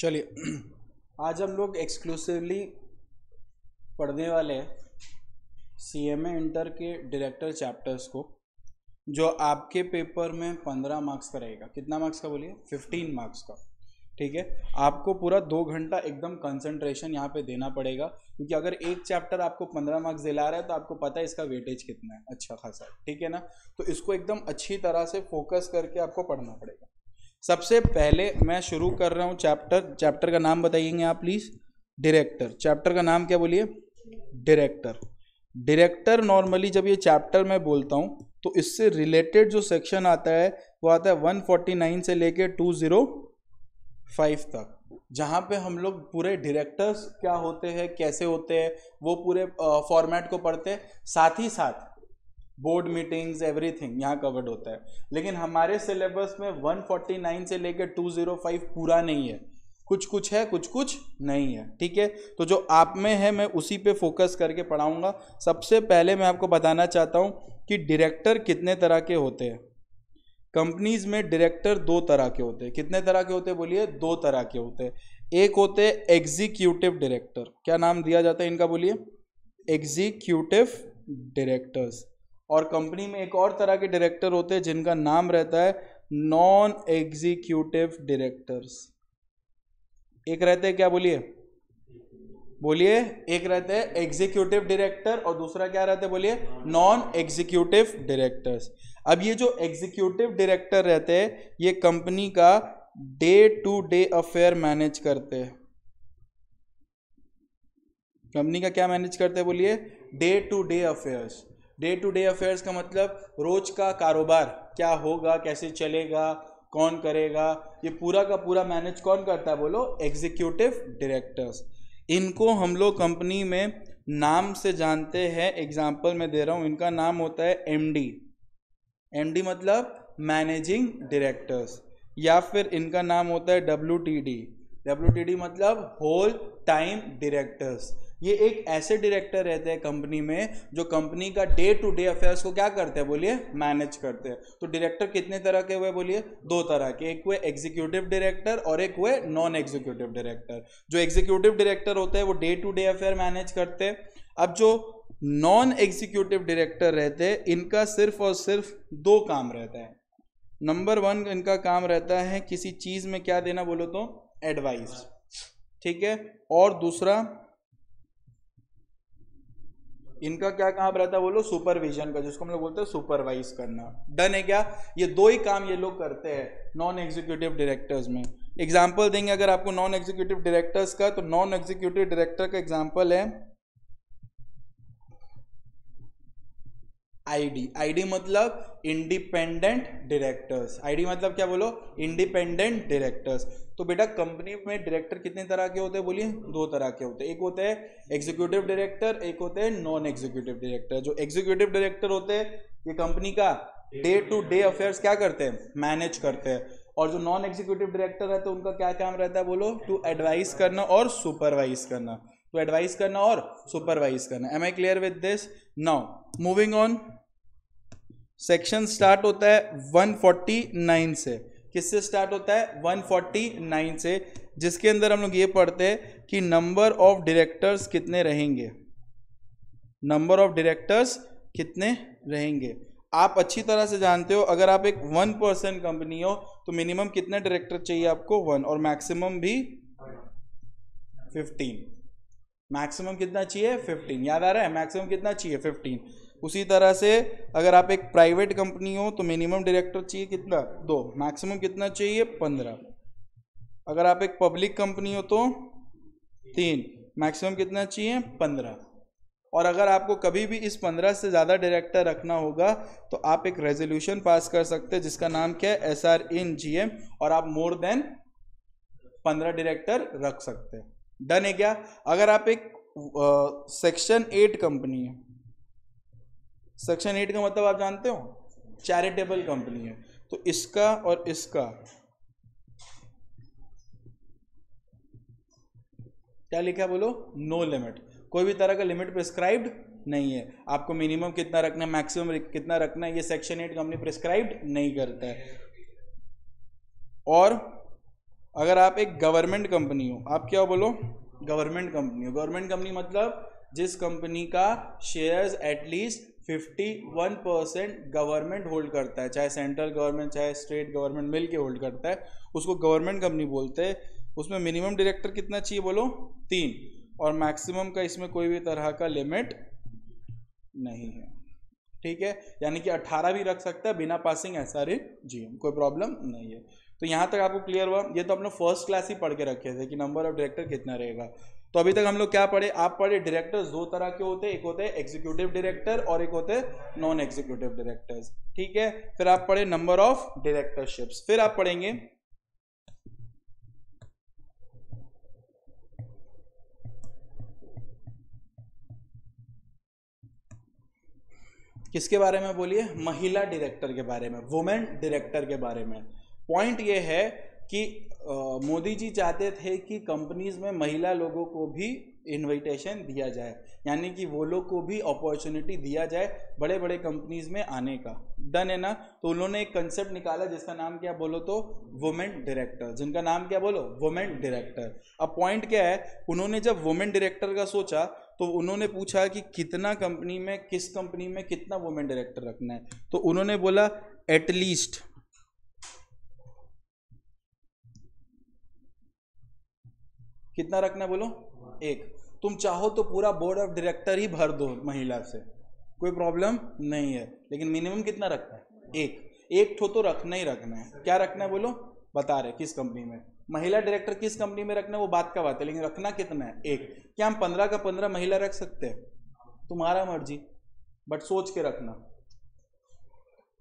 चलिए आज हम लोग एक्सक्लूसिवली पढ़ने वाले हैं सीएमए इंटर के डायरेक्टर चैप्टर्स को, जो आपके पेपर में 15 मार्क्स का रहेगा। कितना मार्क्स का बोलिए? 15 मार्क्स का। ठीक है, आपको पूरा 2 घंटा एकदम कंसंट्रेशन यहाँ पे देना पड़ेगा, क्योंकि अगर एक चैप्टर आपको 15 मार्क्स दिला रहा है तो आपको पता है इसका वेटेज कितना है, अच्छा खासा। ठीक है ना, तो इसको एकदम अच्छी तरह से फोकस करके आपको पढ़ना पड़ेगा। सबसे पहले मैं शुरू कर रहा हूँ चैप्टर का नाम बताइएंगे आप प्लीज। डायरेक्टर। चैप्टर का नाम क्या बोलिए? डायरेक्टर नॉर्मली जब ये चैप्टर मैं बोलता हूँ तो इससे रिलेटेड जो सेक्शन आता है वो आता है 149 से लेके 205 तक, जहाँ पे हम लोग पूरे डायरेक्टर्स क्या होते हैं, कैसे होते हैं, वो पूरे फॉर्मेट को पढ़ते हैं। साथ ही साथ बोर्ड मीटिंग्स एवरीथिंग यहाँ कवर्ड होता है। लेकिन हमारे सिलेबस में 149 से लेकर 205 पूरा नहीं है, कुछ कुछ है, कुछ कुछ नहीं है। ठीक है, तो जो आप में है मैं उसी पे फोकस करके पढ़ाऊंगा। सबसे पहले मैं आपको बताना चाहता हूँ कि डायरेक्टर कितने तरह के होते हैं। कंपनीज में डायरेक्टर 2 तरह के होते हैं। कितने तरह के होते हैं बोलिए? 2 तरह के होते हैं। एक होते हैं एग्जीक्यूटिव डायरेक्टर। क्या नाम दिया जाता है इनका बोलिए? Executive directors. और कंपनी में एक और तरह के डायरेक्टर होते हैं जिनका नाम रहता है नॉन एग्जीक्यूटिव डायरेक्टर्स। एक रहते हैं क्या बोलिए? एक रहते हैं एग्जीक्यूटिव डायरेक्टर और दूसरा क्या रहता है बोलिए? Non executive directors. अब ये जो एग्जीक्यूटिव डायरेक्टर रहते हैं ये कंपनी का day to day affair manage करते हैं। कंपनी का क्या मैनेज करते हैं बोलिए? Day to day affairs. Day to day affairs का मतलब रोज का कारोबार क्या होगा, कैसे चलेगा, कौन करेगा, ये पूरा का पूरा मैनेज कौन करता है बोलो? Executive directors. इनको हम लोग कंपनी में नाम से जानते हैं। एग्जांपल मैं दे रहा हूं, इनका नाम होता है एमडी। एमडी मतलब मैनेजिंग डायरेक्टर्स, या फिर इनका नाम होता है डब्ल्यूटीडी। डब्ल्यूटीडी मतलब होल टाइम डायरेक्टर्स। ये एक ऐसे डायरेक्टर रहते हैं कंपनी में जो कंपनी का डे टू डे अफेयर्स को क्या करते हैं बोलिए? मैनेज करते हैं। तो डायरेक्टर कितने तरह के हुए बोलिए? 2 तरह के। एक हुए एग्जीक्यूटिव डायरेक्टर और एक हुए नॉन एग्जीक्यूटिव डायरेक्टर। जो एग्जीक्यूटिव डायरेक्टर होते हैं वो day to day affair manage करते हैं। अब जो नॉन एग्जीक्यूटिव डायरेक्टर रहते हैं इनका सिर्फ और सिर्फ 2 काम रहता है। नंबर 1 इनका काम रहता है किसी चीज में क्या देना बोलो तो? एडवाइस। ठीक है, और दूसरा इनका क्या काम रहता है बोलो? सुपरविजन का, जिसको हम लोग बोलते हैं सुपरवाइज करना। डन है क्या? ये 2 ही काम ये लोग करते हैं नॉन एग्जीक्यूटिव डायरेक्टर्स में। एग्जांपल देंगे अगर आपको नॉन एग्जीक्यूटिव डायरेक्टर्स का, तो नॉन एग्जीक्यूटिव डायरेक्टर का एग्जांपल है आईडी। आईडी मतलब इंडिपेंडेंट डायरेक्टर्स। आईडी मतलब क्या बोलो? Independent directors. तो बेटा कंपनी में डायरेक्टर कितने तरह के होते हैं बोलिए? 2 तरह के होते हैं। एक होते हैं एग्जीक्यूटिव डायरेक्टर, एक होते हैं नॉन एग्जीक्यूटिव डायरेक्टर। जो एग्जीक्यूटिव डायरेक्टर होते हैं ये कंपनी का डे टू डे अफेयर्स क्या करते हैं? मैनेज करते हैं। और जो नॉन एग्जीक्यूटिव डायरेक्टर रहते हैं उनका क्या काम रहता है बोलो? टू एडवाइस करना और सुपरवाइज करना। तो एडवाइस करना और सुपरवाइज करना। Am I clear with this? Now moving on. Section start होता है 149 से। किससे स्टार्ट होता है? 149 से, जिसके अंदर हम लोग ये पढ़ते हैं कि नंबर ऑफ डायरेक्टर्स कितने रहेंगे। नंबर ऑफ डायरेक्टर्स कितने रहेंगे आप अच्छी तरह से जानते हो। अगर आप एक 1% कंपनी हो तो मिनिमम कितने डायरेक्टर चाहिए आपको? 1, और मैक्सिमम भी 15। मैक्सिमम कितना चाहिए? 15। याद आ रहा है? मैक्सिमम कितना चाहिए? 15। उसी तरह से अगर आप एक प्राइवेट कंपनी हो तो मिनिमम डायरेक्टर चाहिए कितना? 2। मैक्सिमम कितना चाहिए? 15। अगर आप एक पब्लिक कंपनी हो तो 3। मैक्सिमम कितना चाहिए? 15। और अगर आपको कभी भी इस 15 से ज़्यादा डायरेक्टर रखना होगा तो आप एक रेजोल्यूशन पास कर सकते हैं जिसका नाम क्या है? SR-in-GM, और आप मोर देन 15 डायरेक्टर रख सकते हैं। डन है क्या? अगर आप एक सेक्शन 8 कंपनी है, सेक्शन 8 का मतलब आप जानते हो? चैरिटेबल कंपनी है। तो इसका और इसका क्या लिखा बोलो? No limit. कोई भी तरह का लिमिट प्रिस्क्राइब्ड नहीं है। आपको मिनिमम कितना रखना है, मैक्सिमम कितना रखना है, ये सेक्शन 8 कंपनी प्रिस्क्राइब्ड नहीं करता है। और अगर आप एक गवर्नमेंट कंपनी हो, आप क्या हो बोलो, गवर्नमेंट कंपनी हो। गवर्नमेंट कंपनी मतलब जिस कंपनी का शेयर्स एटलीस्ट 51% गवर्नमेंट होल्ड करता है, चाहे सेंट्रल गवर्नमेंट चाहे स्टेट गवर्नमेंट मिल के होल्ड करता है, उसको गवर्नमेंट कंपनी बोलते हैं। उसमें मिनिमम डायरेक्टर कितना चाहिए बोलो, 3, और मैक्सिमम का इसमें कोई भी तरह का लिमिट नहीं है, ठीक है। यानी कि 18 भी रख सकता है बिना पासिंग SRA GM, कोई प्रॉब्लम नहीं है। तो यहाँ तक आपको क्लियर हुआ। ये तो अपने फर्स्ट क्लास ही पढ़ के रखे थे कि नंबर ऑफ डायरेक्टर कितना रहेगा। तो अभी तक हम लोग क्या पढ़े, आप पढ़े डायरेक्टर्स 2 तरह के होते हैं, एक होते हैं एग्जीक्यूटिव डायरेक्टर और एक होते हैं नॉन एग्जीक्यूटिव डायरेक्टर्स, ठीक है। फिर आप पढ़े नंबर ऑफ डायरेक्टरशिप्स, फिर आप पढ़ेंगे किसके बारे में बोलिए, महिला डायरेक्टर के बारे में, वुमेन डायरेक्टर के बारे में। पॉइंट ये है कि मोदी जी चाहते थे कि कंपनीज में महिला लोगों को भी इनविटेशन दिया जाए, यानी कि वो लोग को भी अपॉर्चुनिटी दिया जाए बड़े बड़े कंपनीज में आने का। डन है ना। तो उन्होंने एक कंसेप्ट निकाला जिसका नाम क्या बोलो तो वुमेन डायरेक्टर, जिनका नाम क्या बोलो वुमेन डायरेक्टर। अब पॉइंट क्या है, उन्होंने जब वुमेन डायरेक्टर का सोचा तो उन्होंने पूछा कि कितना कंपनी में, किस कंपनी में कितना वुमेन डायरेक्टर रखना है। तो उन्होंने बोला एटलीस्ट कितना रखना है बोलो, 1। तुम चाहो तो पूरा बोर्ड ऑफ डायरेक्टर ही भर दो महिला से, कोई प्रॉब्लम नहीं है, लेकिन मिनिमम कितना रखना है, 1 ठो तो रखना ही रखना है। क्या रखना है बोलो, बता रहे किस कंपनी में, महिला डायरेक्टर किस कंपनी में रखना है वो बात का बात है, लेकिन रखना कितना है, 1। क्या हम 15 का 15 महिला रख सकते हैं, तुम्हारा मर्जी, बट सोच के रखना,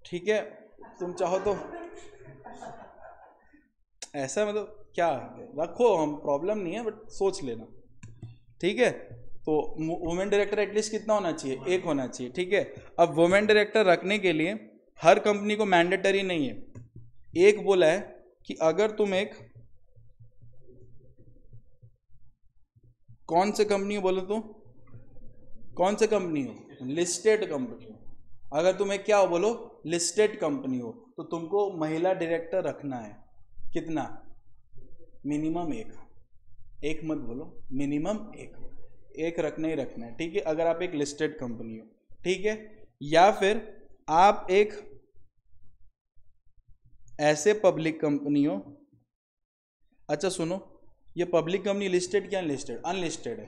ठीक है। तुम चाहो तो ऐसा मतलब क्या रखो, हम प्रॉब्लम नहीं है, बट सोच लेना, ठीक है। तो वुमेन डायरेक्टर एटलीस्ट कितना होना चाहिए, 1 होना चाहिए, ठीक है। अब वुमेन डायरेक्टर रखने के लिए हर कंपनी को मैंडेटरी नहीं है, एक बोला है कि अगर तुम एक कौन से कंपनी हो बोलो तो, कौन से कंपनी हो, लिस्टेड कंपनी हो। अगर तुम एक क्या हो बोलो, लिस्टेड कंपनी हो, तो तुमको महिला डायरेक्टर रखना है, कितना, मिनिमम 1 मत बोलो, मिनिमम 1 रखना ही रखना है, ठीक है। अगर आप एक लिस्टेड कंपनी हो, ठीक है। या फिर आप एक ऐसे पब्लिक कंपनी हो, अच्छा सुनो, ये पब्लिक कंपनी लिस्टेड क्या अनलिस्टेड, अनलिस्टेड है,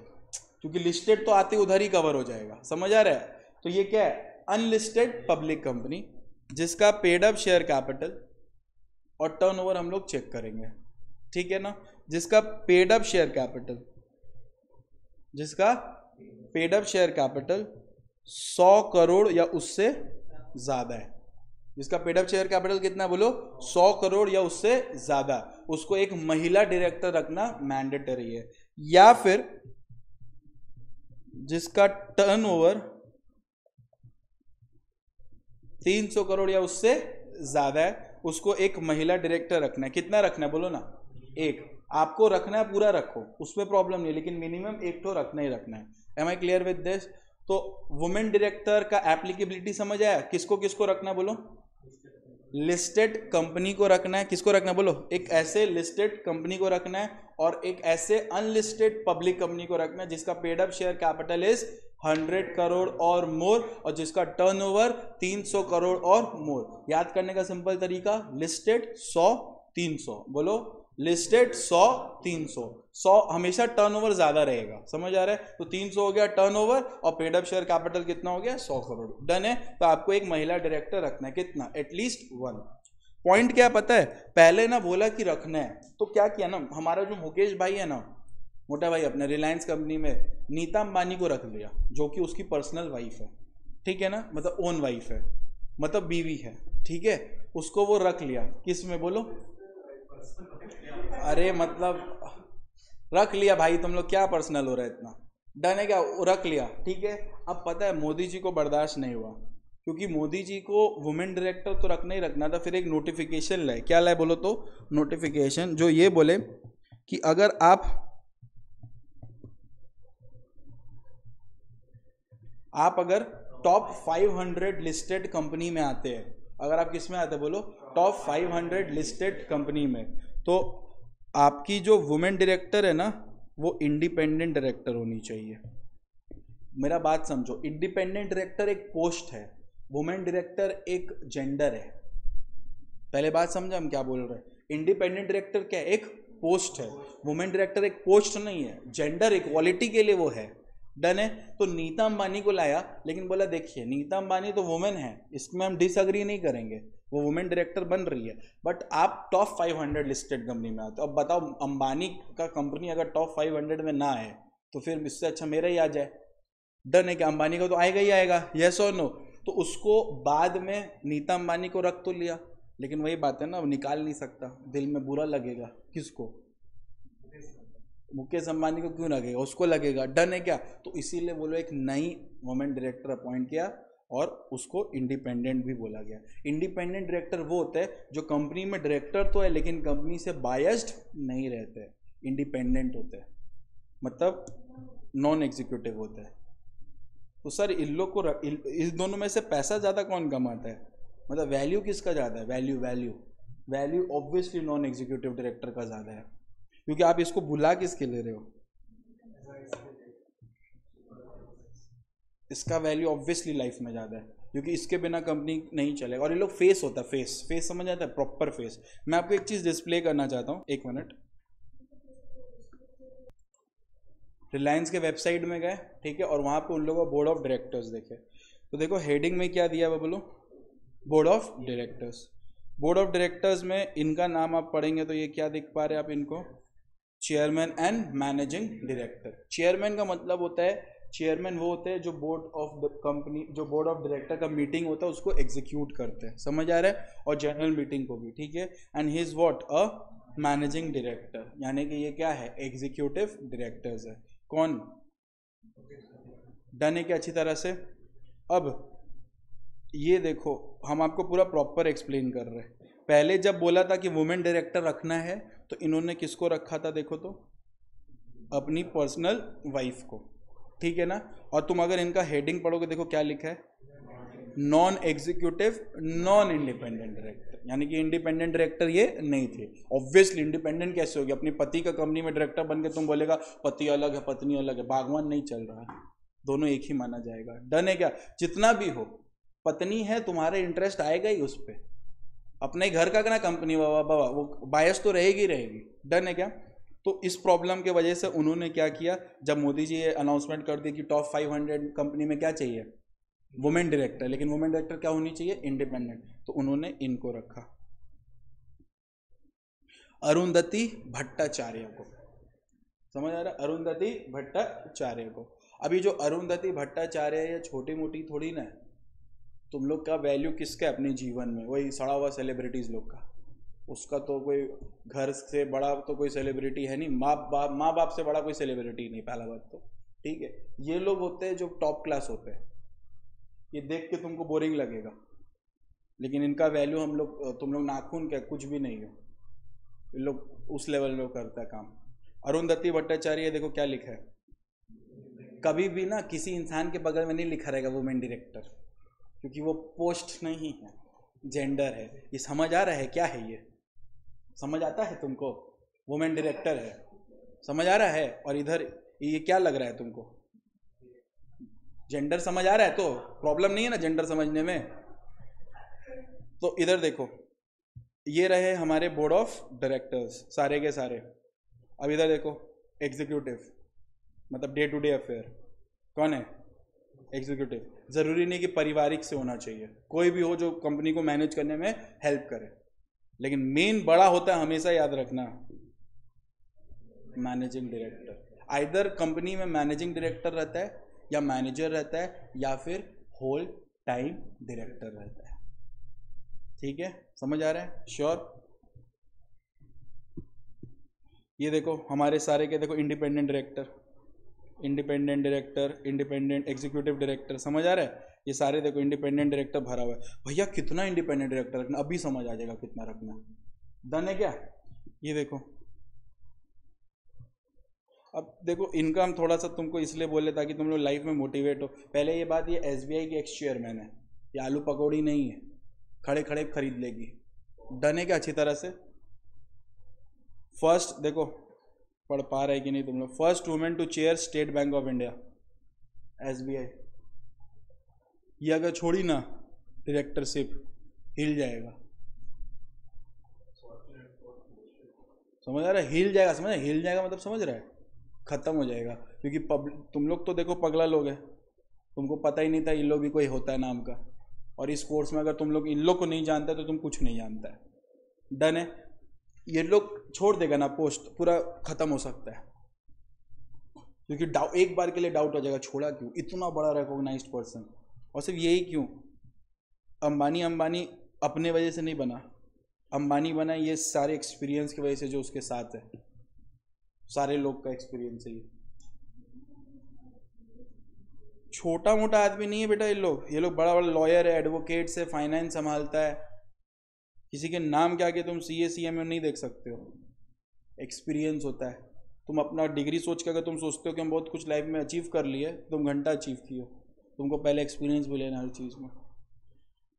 क्योंकि लिस्टेड तो आते उधर ही कवर हो जाएगा, समझ आ रहा है। तो ये क्या है, अनलिस्टेड पब्लिक कंपनी जिसका पेड अप शेयर कैपिटल और टर्नओवर हम लोग चेक करेंगे, ठीक है ना। जिसका पेड अप शेयर कैपिटल, जिसका paid up share capital 100 crore या उससे ज्यादा है, जिसका पेड अप शेयर कैपिटल कितना बोलो, 100 करोड़ या उससे ज्यादा, उसको एक महिला डायरेक्टर रखना मैंडेटरी है। या फिर जिसका टर्नओवर 300 करोड़ या उससे ज्यादा है, उसको एक महिला डायरेक्टर रखना है। कितना रखना है बोलो ना, 1। आपको रखना है पूरा रखो, उसमें प्रॉब्लम नहीं, लेकिन मिनिमम 1 तो रखना ही रखना है। Am I clear with this. तो वुमेन डायरेक्टर का एप्लीकेबिलिटी समझ आया, किसको किसको रखना है बोलो, लिस्टेड कंपनी को रखना है, किसको रखना है बोलो, एक ऐसे लिस्टेड कंपनी को रखना है और एक ऐसे अनलिस्टेड पब्लिक कंपनी को रखना है जिसका paid up share capital is 100 crore और मोर, और जिसका टर्नओवर 300 करोड़ और मोर। याद करने का सिंपल तरीका, लिस्टेड 100 300 बोलो, लिस्टेड 100 300, 100 हमेशा टर्नओवर ज्यादा रहेगा, समझ आ रहा है। तो 300 हो गया टर्नओवर और पेड अप शेयर कैपिटल कितना हो गया, 100 करोड़। डन है। तो आपको एक महिला डायरेक्टर रखना है, कितना, एटलीस्ट 1। पॉइंट क्या पता है, पहले ना बोला कि रखना है, तो क्या किया ना, हमारा जो मुकेश भाई है ना, मोटा भाई, अपने रिलायंस कंपनी में नीता अंबानी को रख लिया, जो कि उसकी पर्सनल वाइफ है, ठीक है ना, मतलब ओन वाइफ है, मतलब बीवी है, ठीक है। उसको वो रख लिया, किस में बोलो, अरे मतलब रख लिया भाई, तुम लोग क्या पर्सनल हो रहा है इतना, डन है क्या, रख लिया, ठीक है। अब पता है मोदी जी को बर्दाश्त नहीं हुआ, क्योंकि मोदी जी को वुमेन डायरेक्टर तो रखना ही रखना था, फिर एक नोटिफिकेशन लाए, क्या लाए बोलो तो, नोटिफिकेशन जो ये बोले कि अगर आप अगर टॉप 500 लिस्टेड कंपनी में आते हैं, अगर आप किस में आते हैं बोलो, टॉप 500 लिस्टेड कंपनी में, तो आपकी जो वुमेन डायरेक्टर है ना वो इंडिपेंडेंट डायरेक्टर होनी चाहिए। मेरा बात समझो, इंडिपेंडेंट डायरेक्टर एक पोस्ट है, वुमेन डायरेक्टर एक जेंडर है। पहले बात समझा हम क्या बोल रहे हैं। इंडिपेंडेंट डायरेक्टर क्या है? एक पोस्ट है। वुमेन डायरेक्टर एक पोस्ट नहीं है, जेंडर इक्वालिटी के लिए वो है। डन है। तो नीता अंबानी को लाया, लेकिन बोला देखिए नीता अंबानी तो वुमेन है, इसमें हम डिसअग्री नहीं करेंगे, वो वुमेन डायरेक्टर बन रही है, बट आप टॉप 500 लिस्टेड कंपनी में आते हो। अब बताओ अंबानी का कंपनी अगर टॉप 500 में ना आए तो फिर इससे अच्छा मेरा ही आ जाए। डन है कि अंबानी का तो आएगा ही आएगा, यस और नो। तो उसको बाद में नीता अंबानी को रख तो लिया, लेकिन वही बात है ना, वो निकाल नहीं सकता, दिल में बुरा लगेगा। किसको? मुकेश अंबानी को क्यों लगेगा? उसको लगेगा। डन है क्या? तो इसीलिए वो लोग एक नई वुमेन डायरेक्टर अपॉइंट किया और उसको इंडिपेंडेंट भी बोला गया। इंडिपेंडेंट डायरेक्टर वो होता है जो कंपनी में डायरेक्टर तो है लेकिन कंपनी से बायस्ड नहीं रहते हैं, इंडिपेंडेंट होते हैं, मतलब नॉन एग्जीक्यूटिव होते हैं। तो सर इन लोग को इस दोनों में से पैसा ज़्यादा कौन कमाता है, मतलब वैल्यू किसका ज़्यादा है? Value obviously non executive director का ज़्यादा है, क्योंकि आप इसको बुला किसके ले रहे हो? इसका वैल्यू ऑब्वियसली लाइफ में ज़्यादा है, क्योंकि इसके बिना कंपनी नहीं चलेगा। और ये लोग फेस होता है, फेस समझ आता है, प्रॉपर फेस। मैं आपको एक चीज़ डिस्प्ले करना चाहता हूँ, एक मिनट। रिलायंस के वेबसाइट में गए, ठीक है, और वहाँ पे उन लोगों का बोर्ड ऑफ डायरेक्टर्स देखे, तो देखो हेडिंग में क्या दिया है, बोलो board of directors. Board of directors में इनका नाम आप पढ़ेंगे तो ये क्या दिख पा रहे हैं आप इनको? Chairman and managing director. Chairman का मतलब होता है, चेयरमैन वो होते हैं जो बोर्ड ऑफ द कंपनी, जो बोर्ड ऑफ डायरेक्टर का मीटिंग होता है उसको एग्जीक्यूट करते हैं, समझ आ रहा है, और जनरल मीटिंग को भी, ठीक है। And he is what? A managing director, यानी कि ये क्या है? एग्जीक्यूटिव डायरेक्टर्स है। कौन? डन है क्या अच्छी तरह से? अब ये देखो हम आपको पूरा प्रॉपर एक्सप्लेन कर रहे हैं। पहले जब बोला था कि वुमेन डायरेक्टर रखना है तो इन्होंने किसको रखा था? देखो तो अपनी पर्सनल वाइफ को, ठीक है ना। और तुम अगर इनका हेडिंग पढ़ोगे, देखो क्या लिखा है? Non executive non independent director, यानी कि इंडिपेंडेंट डायरेक्टर ये नहीं थे। ऑब्वियसली इंडिपेंडेंट कैसे होगी? अपनी पति का कंपनी में डायरेक्टर बन के तुम बोलेगा पति अलग है पत्नी अलग है, बागवान नहीं चल रहा है, दोनों एक ही माना जाएगा। डन है क्या? जितना भी हो, पत्नी है, तुम्हारा इंटरेस्ट आएगा ही उस पर, अपने घर का ना कंपनी, बाबा वो बायस तो रहेगी। डन है क्या? तो इस प्रॉब्लम के वजह से उन्होंने क्या किया, जब मोदी जी ये अनाउंसमेंट कर दी कि टॉप 500 कंपनी में क्या चाहिए? वुमेन डायरेक्टर, लेकिन वुमेन डायरेक्टर क्या होनी चाहिए? इंडिपेंडेंट। तो उन्होंने इनको रखा, अरुंधति भट्टाचार्य को। समझ आ रहा? अरुंधति भट्टाचार्य को। अभी जो अरुंधति भट्टाचार्य है, ये छोटी मोटी थोड़ी ना है। तुम लोग का वैल्यू किसका है अपने जीवन में? वही सड़ा हुआ सेलिब्रिटीज लोग का। उसका तो कोई घर से बड़ा तो कोई सेलिब्रिटी है नहीं, माँ बाप से बड़ा कोई सेलिब्रिटी नहीं, पहला बात तो, ठीक है। ये लोग होते हैं जो टॉप क्लास होते हैं, ये देख के तुमको बोरिंग लगेगा, लेकिन इनका वैल्यू हम लोग, तुम लोग नाखून क्या कुछ भी नहीं हो, ये लोग उस लेवल में करता है काम। अरुंधति भट्टाचार्य, देखो क्या लिखा है, कभी भी ना किसी इंसान के बगल में नहीं लिखा रहेगा वुमेन डायरेक्टर, क्योंकि वो पोस्ट नहीं है, जेंडर है। ये समझ आ रहा है क्या है? ये समझ आता है तुमको? वुमेन डायरेक्टर है, समझ आ रहा है? और इधर ये क्या लग रहा है तुमको? जेंडर समझ आ रहा है? तो प्रॉब्लम नहीं है ना जेंडर समझने में। तो इधर देखो, ये रहे हमारे बोर्ड ऑफ डायरेक्टर्स सारे के सारे। अब इधर देखो, एग्जीक्यूटिव मतलब डे टू डे अफेयर, कौन है? एग्जीक्यूटिव। जरूरी नहीं कि पारिवारिक से होना चाहिए, कोई भी हो जो कंपनी को मैनेज करने में हेल्प करे, लेकिन मेन बड़ा होता है, हमेशा याद रखना, मैनेजिंग डायरेक्टर। आइदर कंपनी में मैनेजिंग डायरेक्टर रहता है या मैनेजर रहता है या फिर होल टाइम डायरेक्टर रहता है, ठीक है? समझ आ रहा है? श्योर? ये देखो हमारे सारे के, देखो independent director, independent director, independent executive director, समझ आ रहा है? ये सारे देखो इंडिपेंडेंट डायरेक्टर भरा हुआ है। भैया कितना इंडिपेंडेंट डायरेक्टर रखना, अभी समझ आ जाएगा कितना रखना। डन है क्या? ये देखो, अब देखो इनका हम थोड़ा सा तुमको इसलिए बोले ताकि तुम लोग लाइफ में मोटिवेट हो। पहले ये बात, ये SBI की एक्स चेयरमैन है, ये आलू पकौड़ी नहीं है, खड़े खड़े खरीद लेगी। डन है क्या अच्छी तरह से? फर्स्ट देखो पढ़ पा रहे कि नहीं तुम लोग, first women to chair State Bank of India, SBI। ये अगर छोड़ी ना डायरेक्टरशिप, हिल जाएगा। समझ आ रहा है? हिल जाएगा, समझ, हिल जाएगा मतलब समझ रहा है, खत्म हो जाएगा। क्योंकि तुम लोग तो देखो पगला लोग है, तुमको पता ही नहीं था इन लोग भी कोई होता है नाम का। और इस कोर्स में अगर तुम लोग इन लोग को नहीं जानते तो तुम कुछ नहीं जानता है। डन है? ये लोग छोड़ देगा ना पोस्ट, पूरा खत्म हो सकता है। क्योंकि एक बार के लिए डाउट हो जाएगा, छोड़ा क्यों, इतना बड़ा रिकॉग्नाइज्ड पर्सन। और सिर्फ यही क्यों, अंबानी अपने वजह से नहीं बना, अंबानी बना ये सारे एक्सपीरियंस की वजह से जो उसके साथ है, सारे लोग का एक्सपीरियंस है। ये छोटा मोटा आदमी नहीं है बेटा, ये लोग बड़ा बड़ा लॉयर है, एडवोकेट्स है, फाइनेंस संभालता है। किसी के नाम के आगे तुम CA CM नहीं देख सकते हो, एक्सपीरियंस होता है। तुम अपना डिग्री सोच के अगर तुम सोचते हो कि हम बहुत कुछ लाइफ में अचीव कर लिए, तुम घंटा अचीव किए हो। तुमको पहले एक्सपीरियंस भी लेना हर चीज़ में।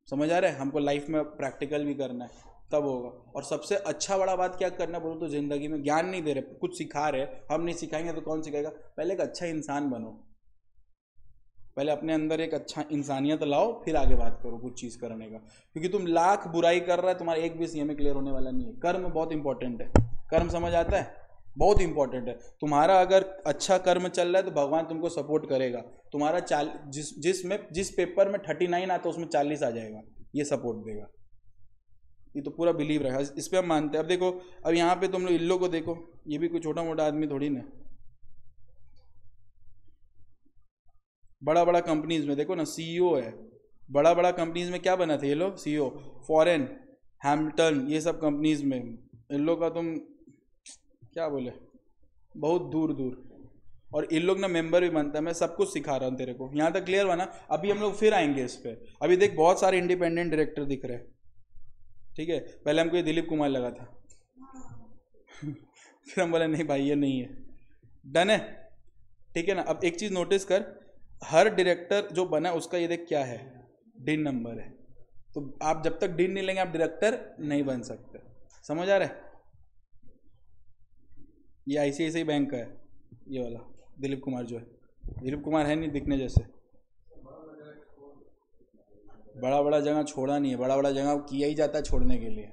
समझ आ रहा है? हमको लाइफ में प्रैक्टिकल भी करना है, तब होगा। और सबसे अच्छा बड़ा बात क्या करना बोलो तो, ज़िंदगी में ज्ञान नहीं दे रहे, कुछ सिखा रहे, हम नहीं सिखाएंगे तो कौन सिखाएगा। पहले एक अच्छा इंसान बनो, पहले अपने अंदर एक अच्छा इंसानियत लाओ, फिर आगे बात करो कुछ चीज़ करने का। क्योंकि तुम लाख बुराई कर रहा है, तुम्हारा एक भी CMA क्लियर होने वाला नहीं है। कर्म बहुत इंपॉर्टेंट है, कर्म समझ आता है, बहुत इंपॉर्टेंट है। तुम्हारा अगर अच्छा कर्म चल रहा है तो भगवान तुमको सपोर्ट करेगा। तुम्हारा जिस पेपर में 39 आता है उसमें 40 आ जाएगा, ये सपोर्ट देगा। ये तो पूरा बिलीव रहा है, इस पर हम मानते हैं। अब देखो, अब यहाँ पे तुम लोग इन लोग को देखो, ये भी कोई छोटा मोटा आदमी थोड़ी ना। बड़ा बड़ा कंपनीज में देखो ना, CEO है, बड़ा बड़ा कंपनीज में क्या बना थे ये लोग, CEO, फॉरेन, हैम्पटन, ये सब कंपनीज में। इन लोग का तुम क्या बोले, बहुत दूर दूर। और इन लोग ना मेंबर भी बनता है। मैं सब कुछ सिखा रहा हूँ तेरे को, यहाँ तक क्लियर हुआ ना? अभी हम लोग फिर आएंगे इस पे। अभी देख बहुत सारे इंडिपेंडेंट डायरेक्टर दिख रहे हैं, ठीक है। पहले हमको ये दिलीप कुमार लगा था फिर हम बोले नहीं भाई ये नहीं है। डन है? ठीक है ना? अब एक चीज़ नोटिस कर, हर डायरेक्टर जो बना उसका ये देख क्या है, DIN नंबर है। तो आप जब तक DIN नहीं लेंगे आप डायरेक्टर नहीं बन सकते। समझ आ रहा है? ये ICICI बैंक का है, ये वाला दिलीप कुमार जो है। दिलीप कुमार है नहीं दिखने जैसे। बड़ा बड़ा जगह छोड़ा नहीं है, बड़ा बड़ा जगह किया ही जाता है छोड़ने के लिए।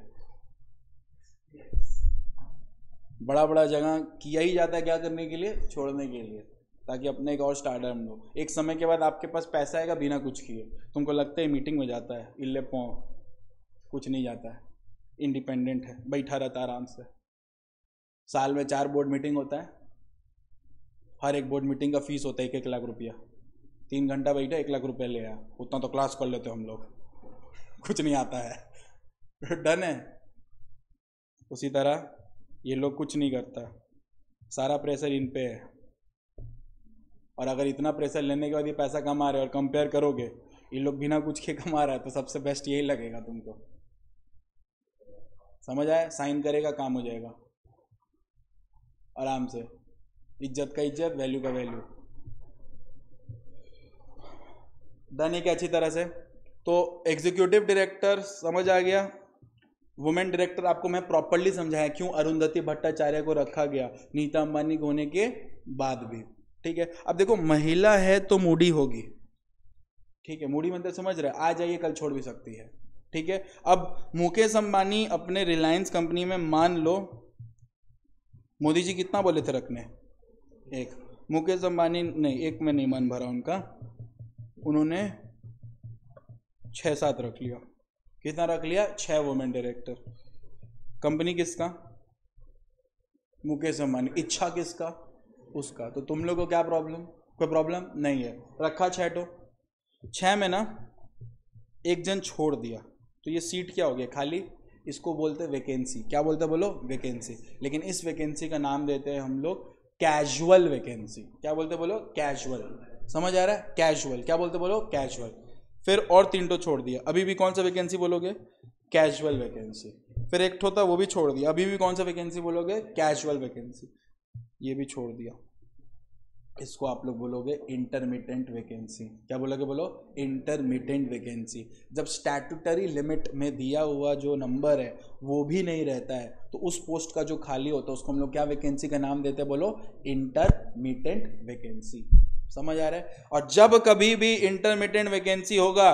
बड़ा बड़ा जगह किया ही जाता है क्या करने के लिए, छोड़ने के लिए, ताकि अपने एक और स्टार्टअप लो। एक समय के बाद आपके पास पैसा आएगा बिना कुछ किए, तुमको लगता है मीटिंग में जाता है, इल्ले पौ कुछ नहीं जाता है, इंडिपेंडेंट है, बैठा रहता है आराम से। साल में 4 बोर्ड मीटिंग होता है, हर एक बोर्ड मीटिंग का फीस होता है 1-1 लाख रुपया। 3 घंटा बैठा 1 लाख रुपया ले आया, उतना तो क्लास कर लेते हम लोग, कुछ नहीं आता है डन है? उसी तरह ये लोग कुछ नहीं करता, सारा प्रेशर इन पे है। और अगर इतना प्रेशर लेने के बाद ये पैसा कमा रहे और कंपेयर करोगे ये लोग बिना कुछ के कमा रहा है, तो सबसे बेस्ट यही लगेगा तुमको। समझ आए? साइन करेगा काम हो जाएगा आराम से, इज्जत का इज्जत, वैल्यू का वैल्यू। डन है क्या अच्छी तरह से? तो एग्जीक्यूटिव डायरेक्टर समझ आ गया। वुमेन डायरेक्टर आपको मैं प्रॉपरली समझाया क्यों अरुंधति भट्टाचार्य को रखा गया नीता अंबानी होने के बाद भी, ठीक है। अब देखो महिला है तो मूडी होगी, ठीक है, मूडी मतलब समझ रहे, आ जाइए कल छोड़ भी सकती है, ठीक है। अब मुकेश अंबानी अपने रिलायंस कंपनी में मान लो, मोदी जी कितना बोले थे रखने, 1, मुकेश अंबानी नहीं 1 में नहीं मन भरा उनका, उन्होंने 6-7 रख लिया। कितना रख लिया? 6 वुमेन डायरेक्टर। कंपनी किसका? मुकेश अंबानी। इच्छा किसका? उसका। तो तुम लोग को क्या प्रॉब्लम? कोई प्रॉब्लम नहीं है, रखा 6 तो 6 में ना एक जन छोड़ दिया तो ये सीट क्या हो गया? खाली। इसको बोलते वैकेंसी। क्या बोलते बोलो? वैकेंसी। लेकिन इस वैकेंसी का नाम देते हैं हम लोग कैजुअल वैकेंसी। क्या बोलते बोलो? कैजुअल। समझ आ रहा है? कैजुअल। क्या बोलते बोलो? कैजुअल। फिर और 3 तो छोड़ दिया, अभी भी कौन सा वैकेंसी बोलोगे? Casual vacancy. फिर एक ठो था वो भी छोड़ दिया, अभी भी कौन सा वैकेंसी बोलोगे? Casual vacancy. ये भी छोड़ दिया। इसको आप लोग बोलोगे इंटरमिटेंट वैकेंसी। क्या बोलोगे? बोलो इंटरमिटेंट वैकेंसी। जब स्टैट्यूटरी लिमिट में दिया हुआ जो नंबर है वो भी नहीं रहता है तो उस पोस्ट का जो खाली होता है उसको हम लोग क्या वैकेंसी का नाम देते हैं? बोलो इंटरमिटेंट वैकेंसी। समझ आ रहा है? और जब कभी भी इंटरमिटेंट वैकेंसी होगा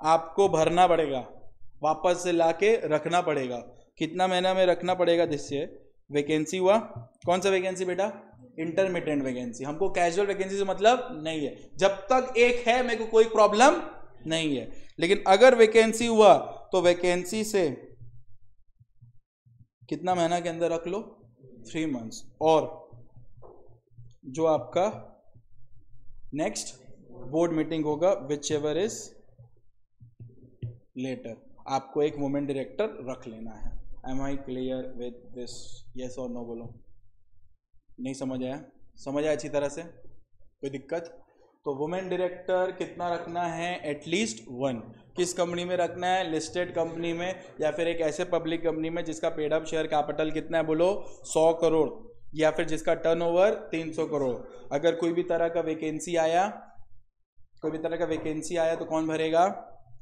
आपको भरना पड़ेगा, वापस से लाके रखना पड़ेगा। कितना महीना में रखना पड़ेगा? जिससे वैकेंसी हुआ, कौन सा वैकेंसी बेटा? Intermittent vacancy. हमको कैजुअल वैकेंसी से मतलब नहीं है, जब तक एक है मेरे को कोई प्रॉब्लम नहीं है। लेकिन अगर वैकेंसी हुआ तो वैकेंसी से कितना महीना के अंदर रख लो? 3 मंथ्स। और जो आपका नेक्स्ट बोर्ड मीटिंग होगा विच एवर इज लेटर, आपको एक वुमेन डायरेक्टर रख लेना है। Am I clear with this? Yes और नो बोलो। नहीं समझ आया? समझ आया अच्छी तरह से? कोई दिक्कत? तो वुमेन डायरेक्टर कितना रखना है? एटलीस्ट 1। किस कंपनी में रखना है? लिस्टेड कंपनी में, या फिर एक ऐसे पब्लिक कंपनी में जिसका पेड अप शेयर कैपिटल कितना है? बोलो 100 करोड़, या फिर जिसका टर्नओवर 300 करोड़। अगर कोई भी तरह का वैकेंसी आया, तो कौन भरेगा?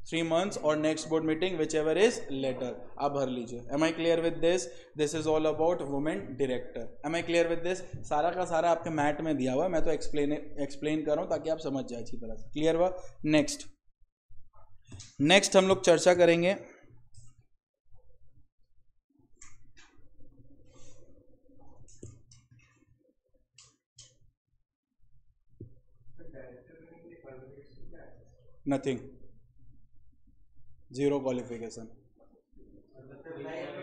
3 मंथ्स और next board meeting whichever is later, आप भर लीजिए। Am I clear with this? This is all about women director. Am I clear with this? सारा का सारा आपके मैट में दिया हुआ है, मैं तो एक्सप्लेन कर रहा हूँ ताकि आप समझ जाए अच्छी तरह से। क्लियर हुआ? नेक्स्ट हम लोग चर्चा करेंगे नथिंग, 0 क्वालिफिकेशन,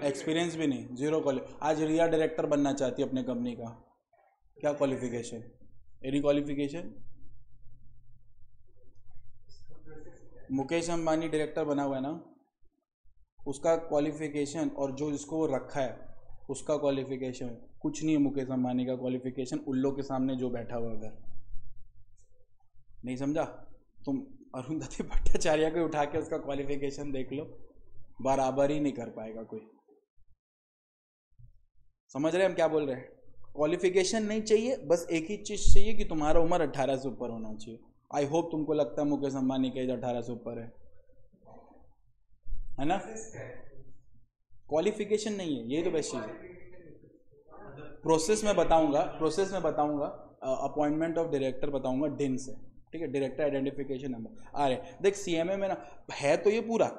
एक्सपीरियंस भी नहीं, 0 क्वालिफिकेशन। आज रिया डायरेक्टर बनना चाहती है अपने कंपनी का, क्या qualification? Any qualification? Mukesh Ambani director बना हुआ है ना, उसका क्वालिफिकेशन और जो जिसको वो रखा है उसका क्वालिफिकेशन कुछ नहीं है। मुकेश अंबानी का क्वालिफिकेशन उल्लो के सामने जो बैठा हुआ उधर, नहीं समझा? तुम अरुंधति भट्टाचार्य को उठा के उसका क्वालिफिकेशन देख लो, बराबर ही नहीं कर पाएगा कोई। समझ रहे हम क्या बोल रहे हैं? क्वालिफिकेशन नहीं चाहिए, बस एक ही चीज चाहिए कि तुम्हारा उम्र 18 से ऊपर होना चाहिए। आई होप तुमको लगता है मुकेश अंबानी का एज 18 से ऊपर है ना? क्वालिफिकेशन नहीं है, यही तो बेस्ट चीज है। प्रोसेस में बताऊंगा, अपॉइंटमेंट ऑफ डायरेक्टर बताऊंगा डिन से, ठीक है? Director identification number. अरे देख सीएमए में ना है तो ये पूरा,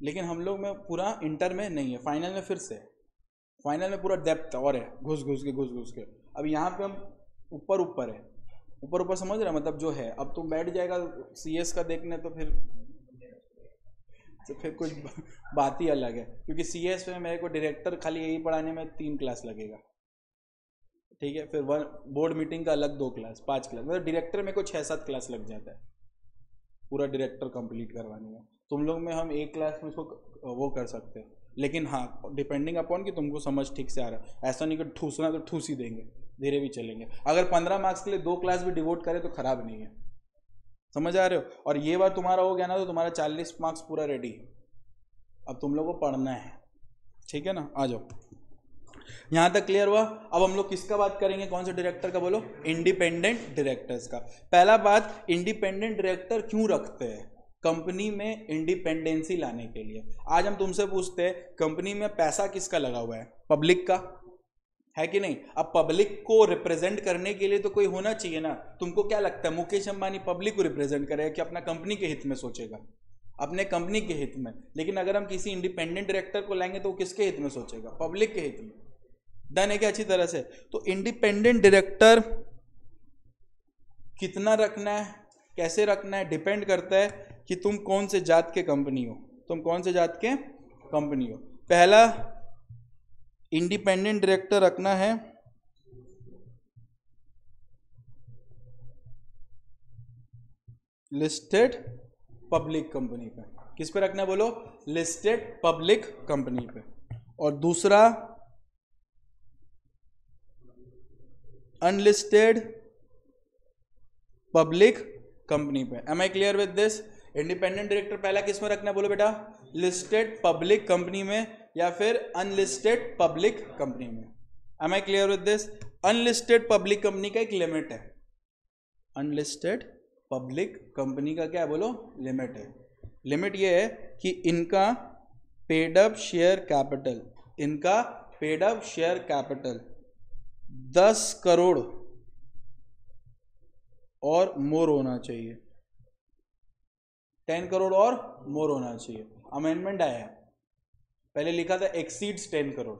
लेकिन हम लोग में पूरा इंटर में नहीं है, फाइनल में फिर से। फाइनल में पूरा डेप्थ और है, घुस घुस के। अब यहाँ पे हम ऊपर है, ऊपर समझ रहे, मतलब जो है। अब तुम बैठ जाएगा सीएस का देखने तो फिर कुछ बात ही अलग है, क्योंकि सीएस में मेरे को डायरेक्टर खाली यही पढ़ाने में 3 क्लास लगेगा, ठीक है? फिर बोर्ड मीटिंग का अलग 2 क्लास, 5 क्लास, मतलब डायरेक्टर में को 6-7 क्लास लग जाता है पूरा डायरेक्टर कंप्लीट करवाने में। तुम लोग में हम 1 क्लास में उसको वो कर सकते हैं, लेकिन हाँ डिपेंडिंग अपॉन कि तुमको समझ ठीक से आ रहा है। ऐसा नहीं कि ठूसना तो ठूस ही देंगे, धीरे भी चलेंगे। अगर 15 मार्क्स के लिए 2 क्लास भी डिवोट करे तो खराब नहीं है, समझ आ रहे हो? और ये बार तुम्हारा हो गया ना तो तुम्हारा 40 मार्क्स पूरा रेडी है। अब तुम लोग को पढ़ना है, ठीक है ना? आ जाओ, यहां तक क्लियर हुआ? अब हम लोग किसका बात करेंगे? कौन से डायरेक्टर का? बोलो इंडिपेंडेंट डायरेक्टर्स का। पहला बात, इंडिपेंडेंट डायरेक्टर क्यों रखते हैं? कंपनी में इंडिपेंडेंसी लाने के लिए। आज हम तुमसे पूछते हैं कंपनी में पैसा किसका लगा हुआ है? पब्लिक का है कि नहीं? अब पब्लिक को रिप्रेजेंट करने के लिए तो कोई होना चाहिए ना। तुमको क्या लगता है मुकेश अंबानी पब्लिक को रिप्रेजेंट करेगा कि अपना कंपनी के हित में सोचेगा? अपने कंपनी के हित में। लेकिन अगर हम किसी इंडिपेंडेंट डायरेक्टर को लाएंगे तो वो किसके हित में सोचेगा? पब्लिक के हित में। डन है क्या अच्छी तरह से? तो इंडिपेंडेंट डायरेक्टर कितना रखना है, कैसे रखना है, डिपेंड करता है कि तुम कौन से जात के कंपनी हो। पहला इंडिपेंडेंट डायरेक्टर रखना है लिस्टेड पब्लिक कंपनी पे। किस पे रखना है? बोलो लिस्टेड पब्लिक कंपनी पे। और दूसरा अनलिस्टेड पब्लिक कंपनी पे। Am I clear with this? Independent director पहला किस में रखना है? बोलो बेटा लिस्टेड पब्लिक कंपनी में या फिर अनलिस्टेड पब्लिक कंपनी में। Am I clear with this? Unlisted public company का एक लिमिट है, अनलिस्टेड पब्लिक कंपनी का क्या है बोलो, लिमिट है। लिमिट ये है कि इनका पेड अप शेयर कैपिटल, इनका paid up share capital 10 crore और मोर होना चाहिए, 10 करोड़ और मोर होना चाहिए। अमेंडमेंट आया है, पहले लिखा था एक्सीड्स 10 करोड़,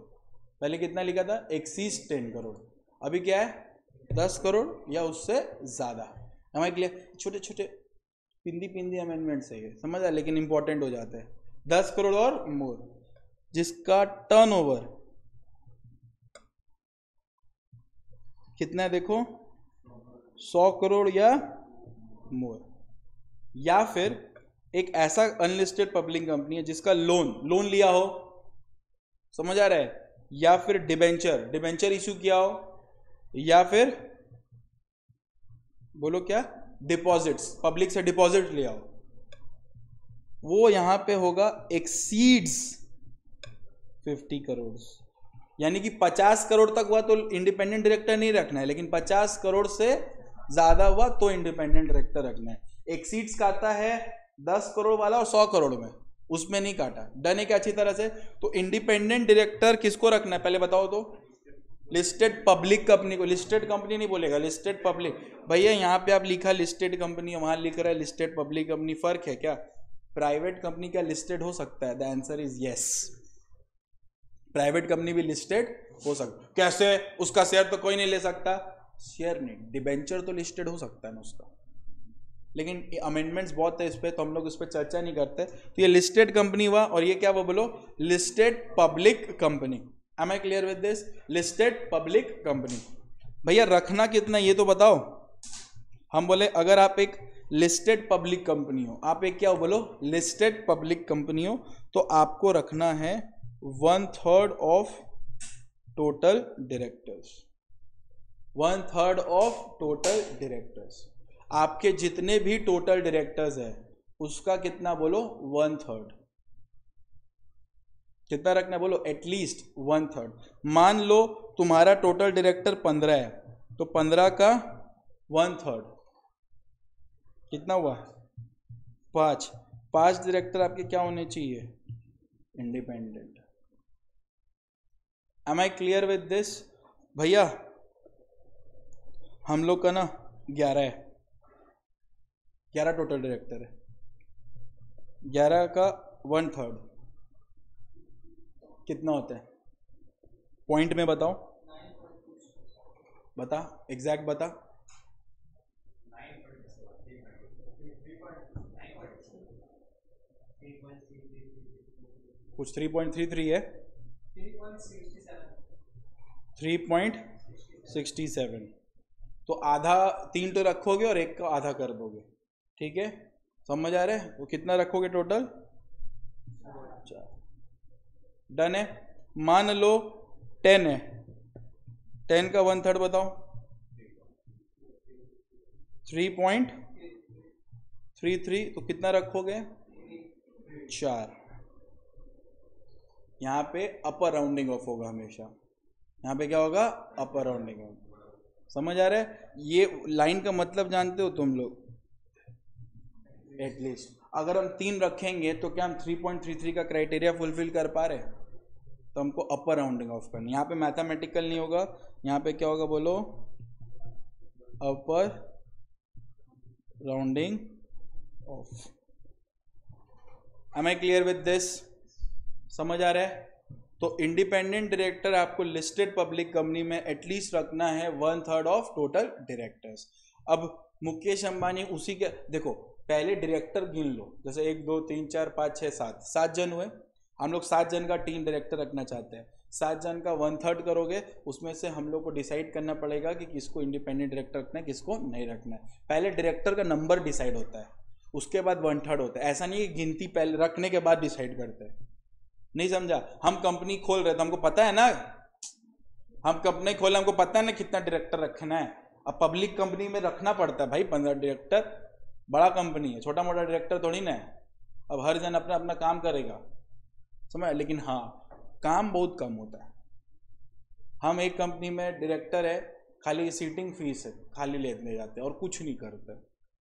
पहले कितना लिखा था, एक्सीड्स 10 करोड़, अभी क्या है 10 करोड़ या उससे ज्यादा। हमारे क्लियर, छोटे छोटे पिंदी पिंदी अमेंडमेंट है ये, समझ आ, लेकिन इंपॉर्टेंट हो जाता है। 10 करोड़ और मोर, जिसका टर्नओवर कितना है देखो, 100 करोड़ या मोर, या फिर एक ऐसा अनलिस्टेड पब्लिक कंपनी है जिसका लोन लिया हो, समझ आ रहा है, या फिर डिबेंचर इश्यू किया हो, या फिर बोलो क्या, डिपॉजिट्स, पब्लिक से डिपॉजिट लिया हो, वो यहां पे होगा एक्सीड्स 50 करोड़। यानी कि 50 करोड़ तक हुआ तो इंडिपेंडेंट डायरेक्टर नहीं रखना है, लेकिन 50 करोड़ से ज्यादा हुआ तो इंडिपेंडेंट डायरेक्टर रखना है। एक्सीड्स काटा है 10 करोड़ वाला और 100 करोड़ में, उसमें नहीं काटा। डन है क्या अच्छी तरह से? तो इंडिपेंडेंट डायरेक्टर किसको रखना है पहले बताओ तो? लिस्टेड पब्लिक कंपनी को, लिस्टेड कंपनी नहीं बोलेगा, लिस्टेड पब्लिक। भैया यहाँ पे आप लिखा लिस्टेड कंपनी, वहां लिख रहा है लिस्टेड पब्लिक कंपनी, फर्क है क्या? प्राइवेट कंपनी क्या लिस्टेड हो सकता है? The answer is yes, private company भी लिस्टेड हो सकता। कैसे? उसका शेयर तो कोई नहीं ले सकता, शेयर नहीं, डिबेंचर तो लिस्टेड हो सकता है ना उसका, लेकिन अमेंडमेंट्स बहुत है इस पे, तो हम लोग इस पे चर्चा नहीं करते। तो ये लिस्टेड कंपनी हुआ, और ये क्या हुआ बोलो? Listed public company. Am I clear with this? Listed public company. भैया रखना कितना ये तो बताओ। हम बोले अगर आप एक लिस्टेड पब्लिक कंपनी हो, आप एक क्या हो बोलो? लिस्टेड पब्लिक कंपनी हो, तो आपको रखना है 1/3 of total directors, 1/3 of total directors. आपके जितने भी टोटल डायरेक्टर्स है उसका कितना बोलो? 1/3। कितना रखना बोलो? एटलीस्ट 1/3। मान लो तुम्हारा टोटल डायरेक्टर 15 है, तो 15 का 1/3 कितना हुआ? 5। 5 डायरेक्टर आपके क्या होने चाहिए? Independent. Am I clear with this? भैया हम लोग का ना 11 है, 11 टोटल डायरेक्टर है, 11 का 1/3 कितना होता है? पॉइंट में बताओ, बता एग्जैक्ट बता। कुछ 3.33 है, 3.67। तो आधा 3 तो रखोगे और 1 का आधा कर दोगे, ठीक है? समझ आ रहा है? तो कितना रखोगे टोटल? 4। डन है। मान लो 10 है, 10 का 1/3 बताओ। 3.33, तो कितना रखोगे? 4। यहाँ पे अपर राउंडिंग ऑफ होगा हमेशा, यहाँ पे क्या होगा? अपर राउंडिंग ऑफ। समझ आ रहा है? ये लाइन का मतलब जानते हो तुम लोग? एटलीस्ट अगर हम 3 रखेंगे तो क्या हम 3.33 का क्राइटेरिया फुलफिल कर पा रहे? तो हमको अपर राउंडिंग ऑफ करनी। यहाँ पे मैथमेटिकल नहीं होगा, यहाँ पे क्या होगा बोलो? Upper rounding off. Am I clear with this? समझ आ रहा है? तो इंडिपेंडेंट डायरेक्टर आपको लिस्टेड पब्लिक कंपनी में एटलीस्ट रखना है 1/3 ऑफ टोटल डायरेक्टर्स। अब मुकेश अंबानी उसी के, देखो पहले डायरेक्टर गिन लो, जैसे 1 2 3 4 5 6 7 जन हुए, हम लोग 7 जन का टीम डायरेक्टर रखना चाहते हैं। 7 जन का 1/3 करोगे, उसमें से हम लोग को डिसाइड करना पड़ेगा कि किसको इंडिपेंडेंट डायरेक्टर रखना है, किसको नहीं रखना है। पहले डायरेक्टर का नंबर डिसाइड होता है, उसके बाद 1/3 होता है। ऐसा नहीं है गिनती पहले रखने के बाद डिसाइड करते हैं, नहीं समझा? हम कंपनी खोल रहे तो हमको पता है ना, हम कंपनी खोले हमको पता है ना कितना डायरेक्टर रखना है। अब पब्लिक कंपनी में रखना पड़ता है भाई 15 डायरेक्टर, बड़ा कंपनी है, छोटा मोटा डायरेक्टर थोड़ी ना है। अब हर जन अपना अपना काम करेगा, समझ? लेकिन हाँ काम बहुत कम होता है। हम एक कंपनी में डायरेक्टर है खाली सीटिंग फीस है, खाली लेने जाते हैं और कुछ नहीं करते।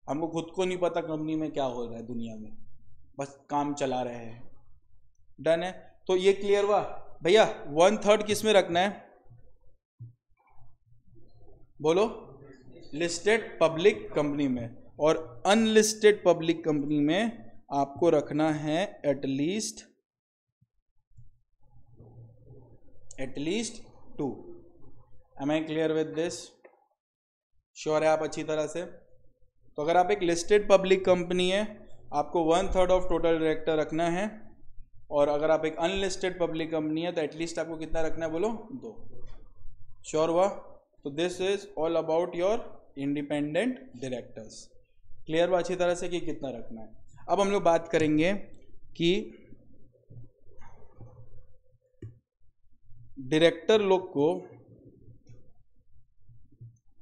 हमको खुद को नहीं पता कंपनी में क्या हो रहा है दुनिया में, बस काम चला रहे हैं। डन है, तो ये क्लियर हुआ भैया। 1/3 किस में रखना है बोलो? लिस्टेड पब्लिक कंपनी में। और अनलिस्टेड पब्लिक कंपनी में आपको रखना है at least 2। Am I clear with this? Sure है आप अच्छी तरह से? तो अगर आप एक लिस्टेड पब्लिक कंपनी है, आपको 1/3 ऑफ टोटल डायरेक्टर रखना है। और अगर आप एक अनलिस्टेड पब्लिक कंपनी है तो एटलीस्ट आपको कितना रखना है बोलो? 2। श्योर हुआ? तो this is all about your independent directors. Clear हुआ अच्छी तरह से कि कितना रखना है? अब हम लोग बात करेंगे कि डायरेक्टर लोग को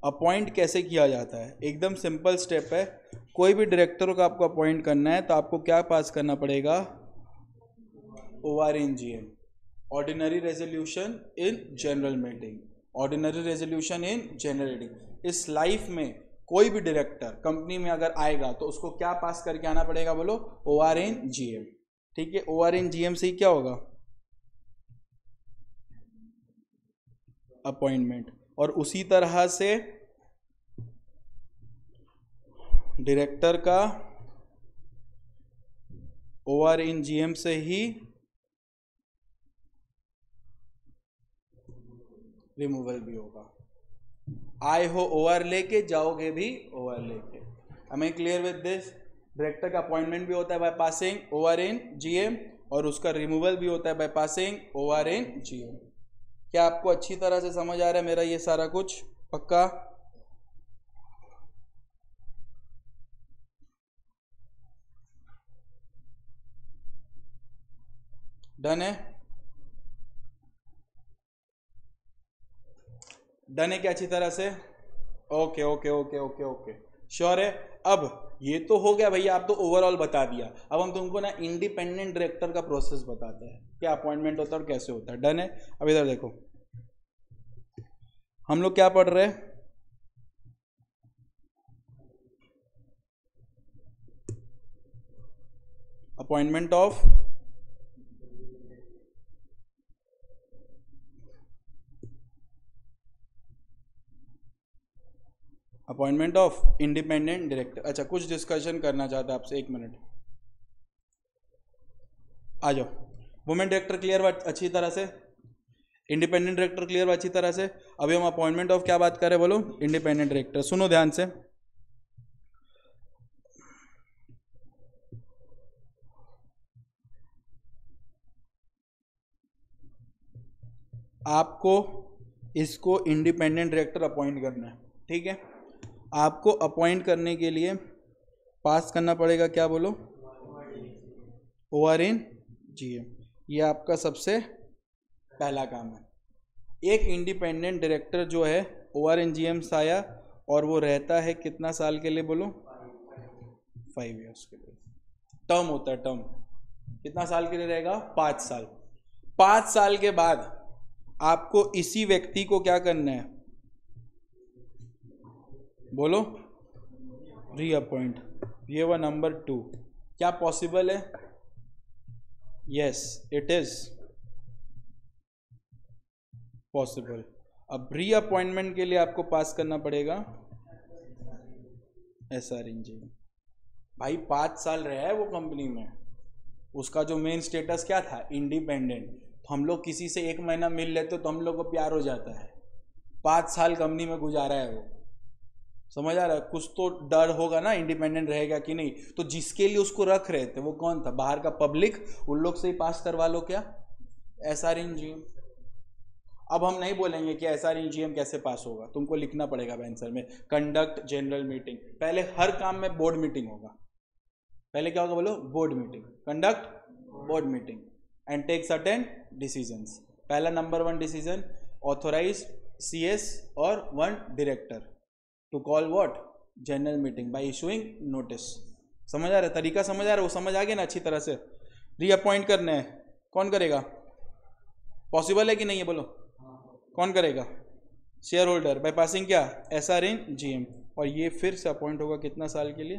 अपॉइंट कैसे किया जाता है। एकदम सिंपल स्टेप है। कोई भी डायरेक्टर को आपको अपॉइंट करना है तो आपको क्या पास करना पड़ेगा? ORNGM, ordinary resolution in general meeting. Ordinary resolution in general meeting. इस लाइफ में कोई भी डायरेक्टर कंपनी में अगर आएगा तो उसको क्या पास करके आना पड़ेगा बोलो? ORNGM। ठीक है, ORNGM से ही क्या होगा? अपॉइंटमेंट। और उसी तरह से डायरेक्टर का ORNGM से ही रिमूवल भी होगा। आए हो OR लेके, जाओगे भी OR लेके। हमें क्लियर विद दिस? डायरेक्टर का अपॉइंटमेंट भी होता है बाय पासिंग ORNGM और उसका रिमूवल भी होता है बाय पासिंग ORNGM। क्या आपको अच्छी तरह से समझ आ रहा है मेरा ये सारा कुछ? पक्का? डन है? डन है क्या अच्छी तरह से? Okay okay okay okay okay, sure है? अब ये तो हो गया भैया, आप तो ओवरऑल बता दिया। अब हम तुमको ना इंडिपेंडेंट डायरेक्टर का प्रोसेस बताते हैं, क्या अपॉइंटमेंट होता है और कैसे होता है। डन है? अब इधर देखो, हम लोग क्या पढ़ रहे हैं? Appointment of independent director. अच्छा, कुछ डिस्कशन करना चाहता है आपसे, 1 मिनट आ जाओ। वुमेन डायरेक्टर क्लियर हुआ अच्छी तरह से? इंडिपेंडेंट डायरेक्टर क्लियर हुआ अच्छी तरह से? अभी हम अपॉइंटमेंट ऑफ क्या बात कर रहे हैं बोलो? Independent director. सुनो ध्यान से, आपको इसको इंडिपेंडेंट डायरेक्टर अपॉइंट करना है। ठीक है, आपको अपॉइंट करने के लिए पास करना पड़ेगा क्या बोलो? ORNGM। ये आपका सबसे पहला काम है। एक इंडिपेंडेंट डायरेक्टर जो है ORNGM से आया और वो रहता है कितना साल के लिए बोलो? 5 ईयर्स के लिए। टर्म होता है, टर्म। कितना साल के लिए रहेगा? 5 साल। 5 साल के बाद आपको इसी व्यक्ति को क्या करना है बोलो? रीअपॉइंट। ये हुआ नंबर 2। क्या पॉसिबल है? Yes, it is possible. अब रीअपॉइंटमेंट के लिए आपको पास करना पड़ेगा SRNGM। भाई 5 साल रहा है वो कंपनी में, उसका जो मेन स्टेटस क्या था? इंडिपेंडेंट। तो हम लोग किसी से 1 महीना मिल लेते तो हम लोग को प्यार हो जाता है। 5 साल कंपनी में गुजारा है वो, समझ आ रहा है? कुछ तो डर होगा ना, इंडिपेंडेंट रहेगा कि नहीं। तो जिसके लिए उसको रख रहे थे वो कौन था? बाहर का पब्लिक। उन लोग से ही पास करवा लो क्या? SRNGM। अब हम नहीं बोलेंगे कि SRNGM कैसे पास होगा, तुमको लिखना पड़ेगा आंसर में, कंडक्ट जनरल मीटिंग। पहले हर काम में बोर्ड मीटिंग होगा। पहले क्या होगा बोलो? Board meeting. Conduct board meeting and take certain decisions. पहला नंबर 1 डिसीजन, ऑथोराइज CS और 1 director to call what? General meeting by issuing notice. समझ आ रहा है? तरीका समझ आ रहा है? वो समझ आ गया ना अच्छी तरह से? रीअपॉइंट करना है, कौन करेगा? पॉसिबल है कि नहीं है बोलो? कौन करेगा? शेयर होल्डर बाय पासिंग क्या, SR इन GM, और ये फिर से अपॉइंट होगा कितना साल के लिए।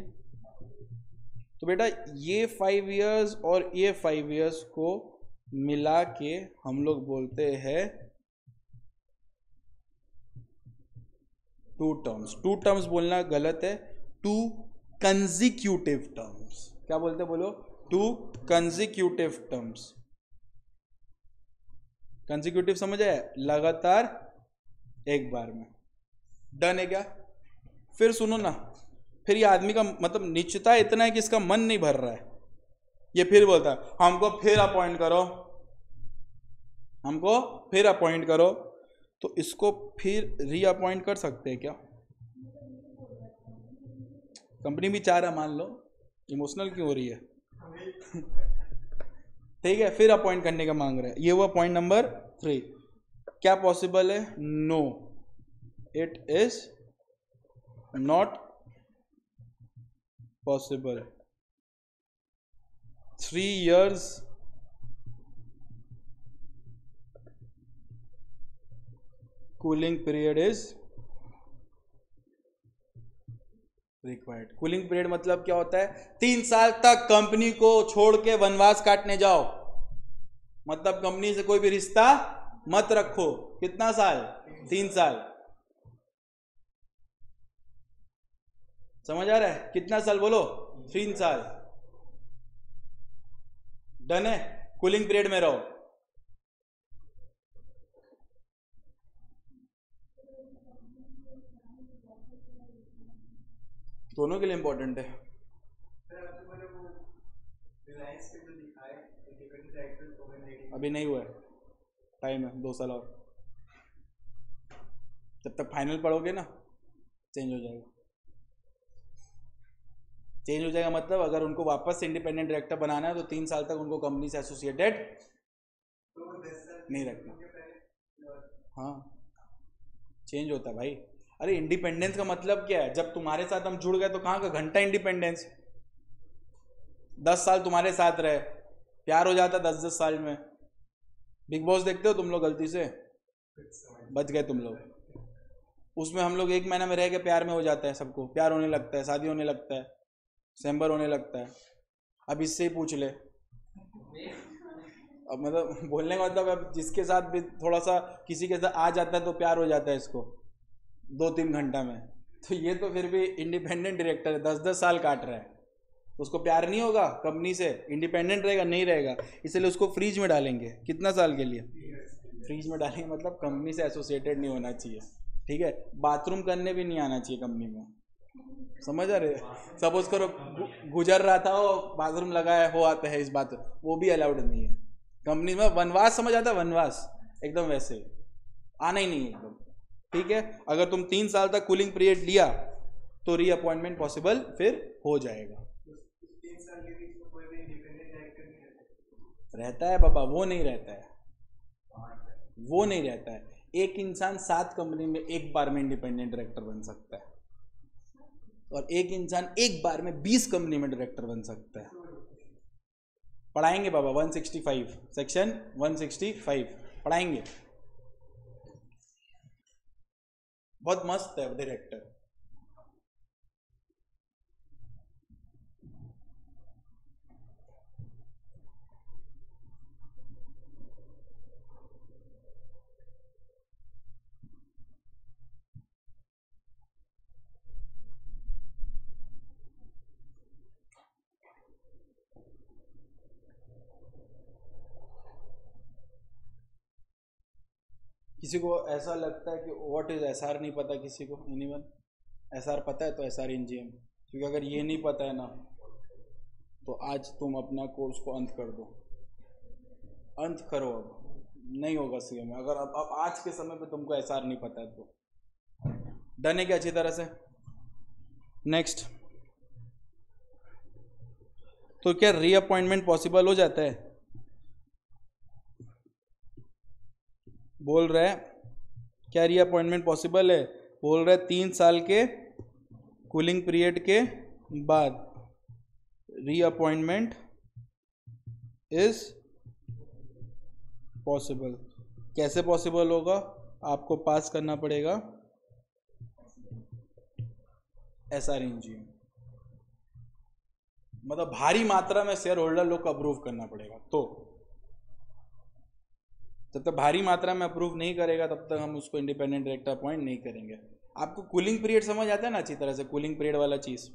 तो बेटा ये 5 इयर्स और ये 5 इयर्स को मिला के हम लोग बोलते हैं 2 टर्म्स। 2 टर्म्स बोलना गलत है, 2 कंजिक्यूटिव टर्म्स। क्या बोलते हैं बोलो, 2 कंजिक्यूटिव टर्म्स। कंजिक्यूटिव समझ आया, लगातार एक बार में। डन है क्या। फिर सुनो ना, फिर ये आदमी का मतलब निश्चिता इतना है कि इसका मन नहीं भर रहा है, ये फिर बोलता है हमको फिर अपॉइंट करो, हमको फिर अपॉइंट करो। तो इसको फिर रीअपॉइंट कर सकते हैं क्या, कंपनी भी चाह रहा, मान लो, इमोशनल क्यों हो रही है ठीक है, फिर अपॉइंट करने का मांग रहा है। ये हुआ पॉइंट नंबर 3। क्या पॉसिबल है, no it is not possible. 3 years cooling period is required. Cooling period मतलब क्या होता है, 3 साल तक कंपनी को छोड़ के वनवास काटने जाओ, मतलब कंपनी से कोई भी रिश्ता मत रखो। कितना साल, 3 साल। समझ आ रहा है, कितना साल बोलो, 3 साल। डन है, कूलिंग पीरियड में रहो। दोनों के लिए इंपॉर्टेंट है। अभी नहीं हुआ है, टाइम है, 2 साल और। जब तक फाइनल पढ़ोगे ना चेंज हो जाएगा। चेंज हो जाएगा मतलब अगर उनको वापस से इंडिपेंडेंट डायरेक्टर बनाना है तो 3 साल तक उनको कंपनी से एसोसिएटेड नहीं रखना। हाँ चेंज होता है भाई। अरे इंडिपेंडेंस का मतलब क्या है, जब तुम्हारे साथ हम जुड़ गए तो कहाँ का घंटा इंडिपेंडेंस। 10 साल तुम्हारे साथ रहे, प्यार हो जाता 10-10 साल में। बिग बॉस देखते हो तुम लोग, गलती से बच गए तुम लोग। उसमें हम लोग 1 महीना में रह के प्यार में हो जाता है, सबको प्यार होने लगता है, शादी होने लगता है, दिसंबर होने लगता है। अब इससे ही पूछ ले। अब मतलब बोलने का मतलब अब जिसके साथ भी थोड़ा सा किसी के साथ आ जाता है तो प्यार हो जाता है इसको 2-3 घंटा में। तो ये तो फिर भी इंडिपेंडेंट डायरेक्टर है, 10-10 साल काट रहा है, तो उसको प्यार नहीं होगा कंपनी से, इंडिपेंडेंट रहेगा नहीं रहेगा। इसलिए उसको फ्रीज में डालेंगे। कितना साल के लिए फ्रीज में डालेंगे, मतलब कंपनी से एसोसिएटेड नहीं होना चाहिए, ठीक है। बाथरूम करने भी नहीं आना चाहिए कंपनी में, समझ आ रहे। सपोज करो गुजर रहा था वो, बाथरूम लगाया हो आता है इस बात, वो भी अलाउड नहीं है कंपनी में। वनवास समझ आता है, वनवास एकदम वैसे आना ही नहीं है एकदम, ठीक है। अगर तुम 3 साल तक कूलिंग पीरियड लिया तो रीअपॉइंटमेंट पॉसिबल फिर हो जाएगा। 3 साल के बीच में कोई भी इंडिपेंडेंट डायरेक्टर नहीं रहता है बाबा, वो नहीं रहता है, वो नहीं रहता है। एक इंसान 7 कंपनी में एक बार में इंडिपेंडेंट डायरेक्टर बन सकता है, और एक इंसान एक बार में 20 कंपनी में डायरेक्टर बन सकता है। पढ़ाएंगे बाबा 165 सेक्शन 165 पढ़ाएंगे, बहुत मस्त है डायरेक्टर। किसी को ऐसा लगता है कि व्हाट इज एसआर नहीं पता किसी को, एनीवन एसआर पता है तो एसआर इन जीएम, क्योंकि अगर ये नहीं पता है ना तो आज तुम अपना कोर्स को अंत कर दो, अंत करो। अब नहीं होगा सीएम अगर अब आज के समय पे तुमको एसआर नहीं पता है तो। डन है क्या अच्छी तरह से। नेक्स्ट, तो क्या रीअपॉइंटमेंट पॉसिबल हो जाता है, बोल रहा है क्या रीअपॉइंटमेंट पॉसिबल है, बोल रहा है 3 साल के कूलिंग पीरियड के बाद रीअपॉइंटमेंट इज पॉसिबल। कैसे पॉसिबल होगा, आपको पास करना पड़ेगा SRNGM, मतलब भारी मात्रा में शेयर होल्डर लोग को अप्रूव करना पड़ेगा। तो जब तक भारी मात्रा में अप्रूव नहीं करेगा तब तक हम उसको इंडिपेंडेंट डायरेक्टर अपॉइंट नहीं करेंगे। आपको कूलिंग पीरियड समझ आता है ना अच्छी तरह से, कूलिंग पीरियड वाला चीज।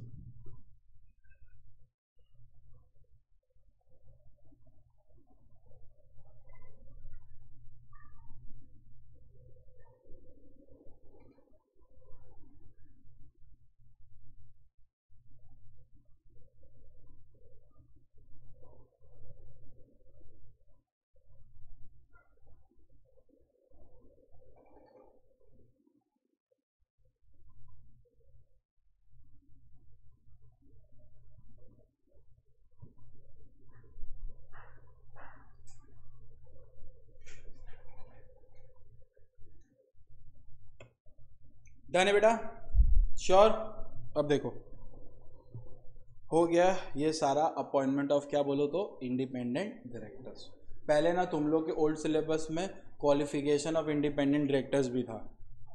डन है बेटा, श्योर। अब देखो हो गया ये सारा अपॉइंटमेंट ऑफ क्या बोलो तो इंडिपेंडेंट डायरेक्टर्स। पहले ना तुम लोग के ओल्ड सिलेबस में क्वालिफिकेशन ऑफ इंडिपेंडेंट डायरेक्टर्स भी था